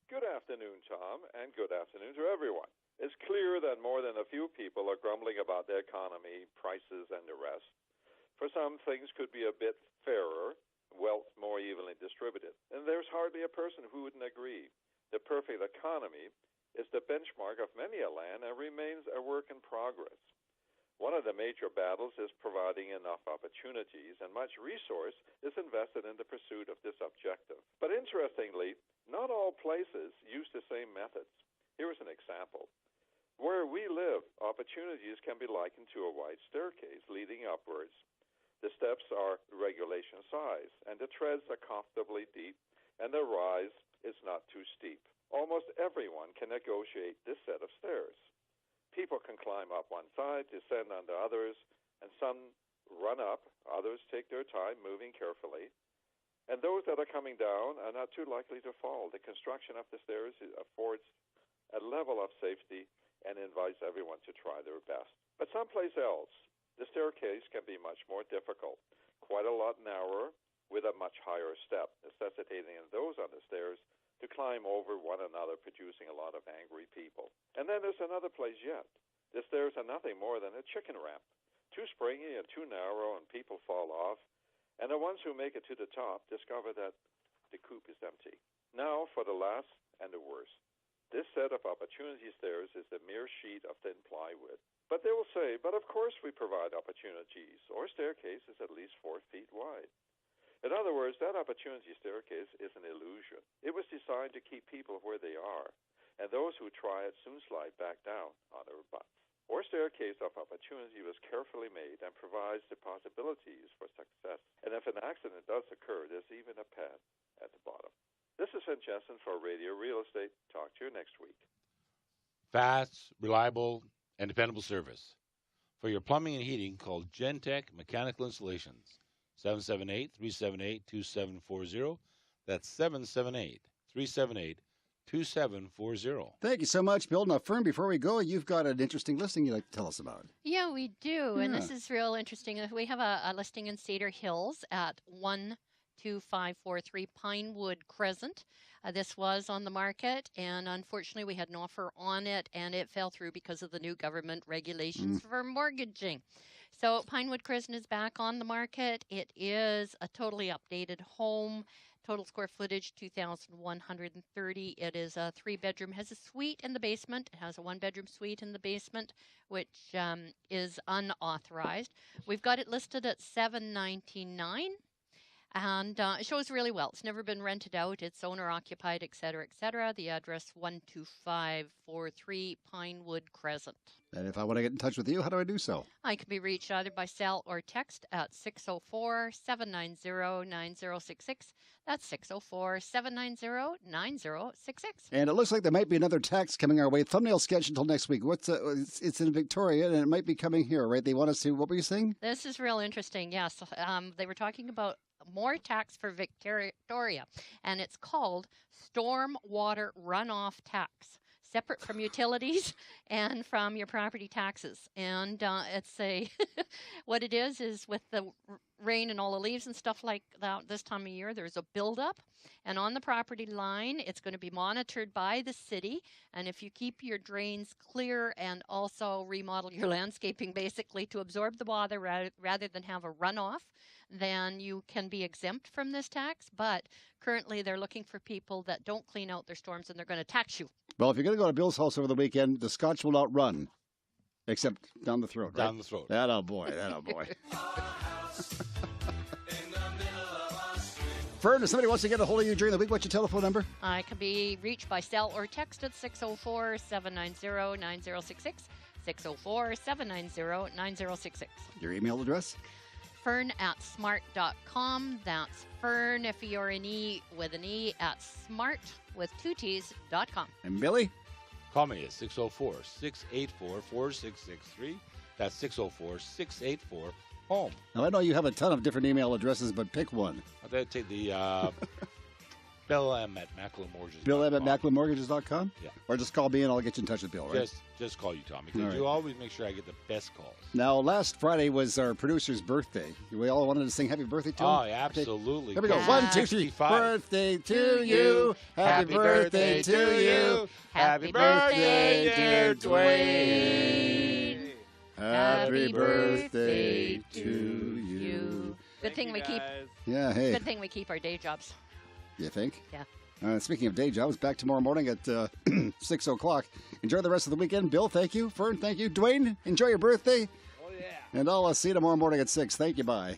[SPEAKER 14] Good afternoon, Tom, and good afternoon to everyone. It's clear that more than a few people are grumbling about the economy, prices, and the rest. For some, things could be a bit fairer, wealth more evenly distributed. And there's hardly a person who wouldn't agree. The perfect economy is the benchmark of many a land and remains a work in progress. One of the major battles is providing enough opportunities, and much resource is invested in the pursuit of this objective. But interestingly, not all places use the same methods. Here is an example. Where we live, opportunities can be likened to a wide staircase leading upwards. The steps are regulation size, and the treads are comfortably deep, and the rise is not too steep. Almost everyone can negotiate this set of stairs. People can climb up one side, descend on the others, and some run up, others take their time, moving carefully. And those that are coming down are not too likely to fall. The construction of the stairs affords a level of safety and invites everyone to try their best. But someplace else, the staircase can be much more difficult, quite a lot narrower, with a much higher step, necessitating those on the stairs to climb over one another, producing a lot of angry people. And then there's another place yet. The stairs are nothing more than a chicken ramp, too springy and too narrow, and people fall off. And the ones who make it to the top discover that the coop is empty. Now for the last and the worst. This set of opportunity stairs is a mere sheet of thin plywood. But they will say, but of course we provide opportunities, or staircases at least 4 feet wide. In other words, that opportunity staircase is an illusion. It was designed to keep people where they are, and those who try it soon slide back down on their butts. Our staircase of opportunity was carefully made and provides the possibilities for success. And if an accident does occur, there's even a pad at the bottom. This is Finn Jensen for Radio Real Estate. Talk to you next week.
[SPEAKER 5] Fast, reliable, and dependable service. For your plumbing and heating, call Gentech Mechanical Installations. 778-378-2740. That's 778-378-2740.
[SPEAKER 3] Thank you so much, Bill. Now, Fern, before we go, you've got an interesting listing you'd like to tell us about.
[SPEAKER 4] Yeah, we do. And this is real interesting. We have a listing in Cedar Hills at 12543 Pinewood Crescent. This was on the market, and unfortunately we had an offer on it, and it fell through because of the new government regulations for mortgaging. So Pinewood Crescent is back on the market. It is a totally updated home. Total square footage, 2,130. It is a 3-bedroom, has a suite in the basement. It has a 1-bedroom suite in the basement, which is unauthorized. We've got it listed at $799. And it shows really well. It's never been rented out. It's owner-occupied, et cetera, et cetera. The address 12543 Pinewood Crescent.
[SPEAKER 3] And if I want to get in touch with you, how do I do so?
[SPEAKER 4] I can be reached either by cell or text at 604-790-9066. That's 604-790-9066.
[SPEAKER 3] And it looks like there might be another text coming our way. Thumbnail sketch until next week. It's in Victoria, and it might be coming here, right? They want us to, what were you saying?
[SPEAKER 4] This is real interesting, yes. They were talking about more tax for Victoria, and it's called storm water runoff tax, separate from utilities and from your property taxes. And it's what it is with the rain and all the leaves and stuff like that this time of year, there's a buildup. And on the property line, it's going to be monitored by the city. And if you keep your drains clear and also remodel your landscaping basically to absorb the water rather than have a runoff, then you can be exempt from this tax. But currently they're looking for people that don't clean out their storms, and they're going to tax you.
[SPEAKER 3] Well, if you're going to go to Bill's house over the weekend, the scotch will not run, except down the throat, right?
[SPEAKER 5] Down the throat.
[SPEAKER 3] That oh boy. Fern, if somebody wants to get a hold of you during the week, what's your telephone number?
[SPEAKER 4] I can be reached by cell or text at 604-790-9066, 604-790-9066.
[SPEAKER 3] Your email address?
[SPEAKER 4] Fern@smart.com. That's Fern, F-E-R-N-E with an E, at smart with 2 T's.com.
[SPEAKER 3] And Billy?
[SPEAKER 5] Call me at 604-684-4663. That's 604-684-HOME.
[SPEAKER 3] Now, I know you have a ton of different email addresses, but pick one.
[SPEAKER 5] I'll take the Bill M at MacklinMortgages.
[SPEAKER 3] Bill M at MacklinMortgages.com?
[SPEAKER 5] Yeah.
[SPEAKER 3] Or just call me and I'll get you in touch with Bill, right?
[SPEAKER 5] Just call you, Tom, because
[SPEAKER 3] All right.
[SPEAKER 5] you always make sure I get the best calls.
[SPEAKER 3] Now, last Friday was our producer's birthday. We all wanted to sing happy birthday to him.
[SPEAKER 5] Oh, yeah, absolutely.
[SPEAKER 3] Here we go. 1, 2, 3.
[SPEAKER 5] 65.
[SPEAKER 3] Birthday to you. Happy birthday to you.
[SPEAKER 4] Happy birthday, dear Dwayne.
[SPEAKER 3] Happy birthday to you.
[SPEAKER 4] Good thing we keep.
[SPEAKER 3] Yeah, hey.
[SPEAKER 4] Good thing we keep our day jobs.
[SPEAKER 3] You think?
[SPEAKER 4] Yeah.
[SPEAKER 3] Speaking of day jobs, back tomorrow morning at 6 o'clock. Enjoy the rest of the weekend. Bill, thank you. Fern, thank you. Dwayne, enjoy your birthday.
[SPEAKER 5] Oh, yeah.
[SPEAKER 3] And I'll see you tomorrow morning at 6. Thank you. Bye.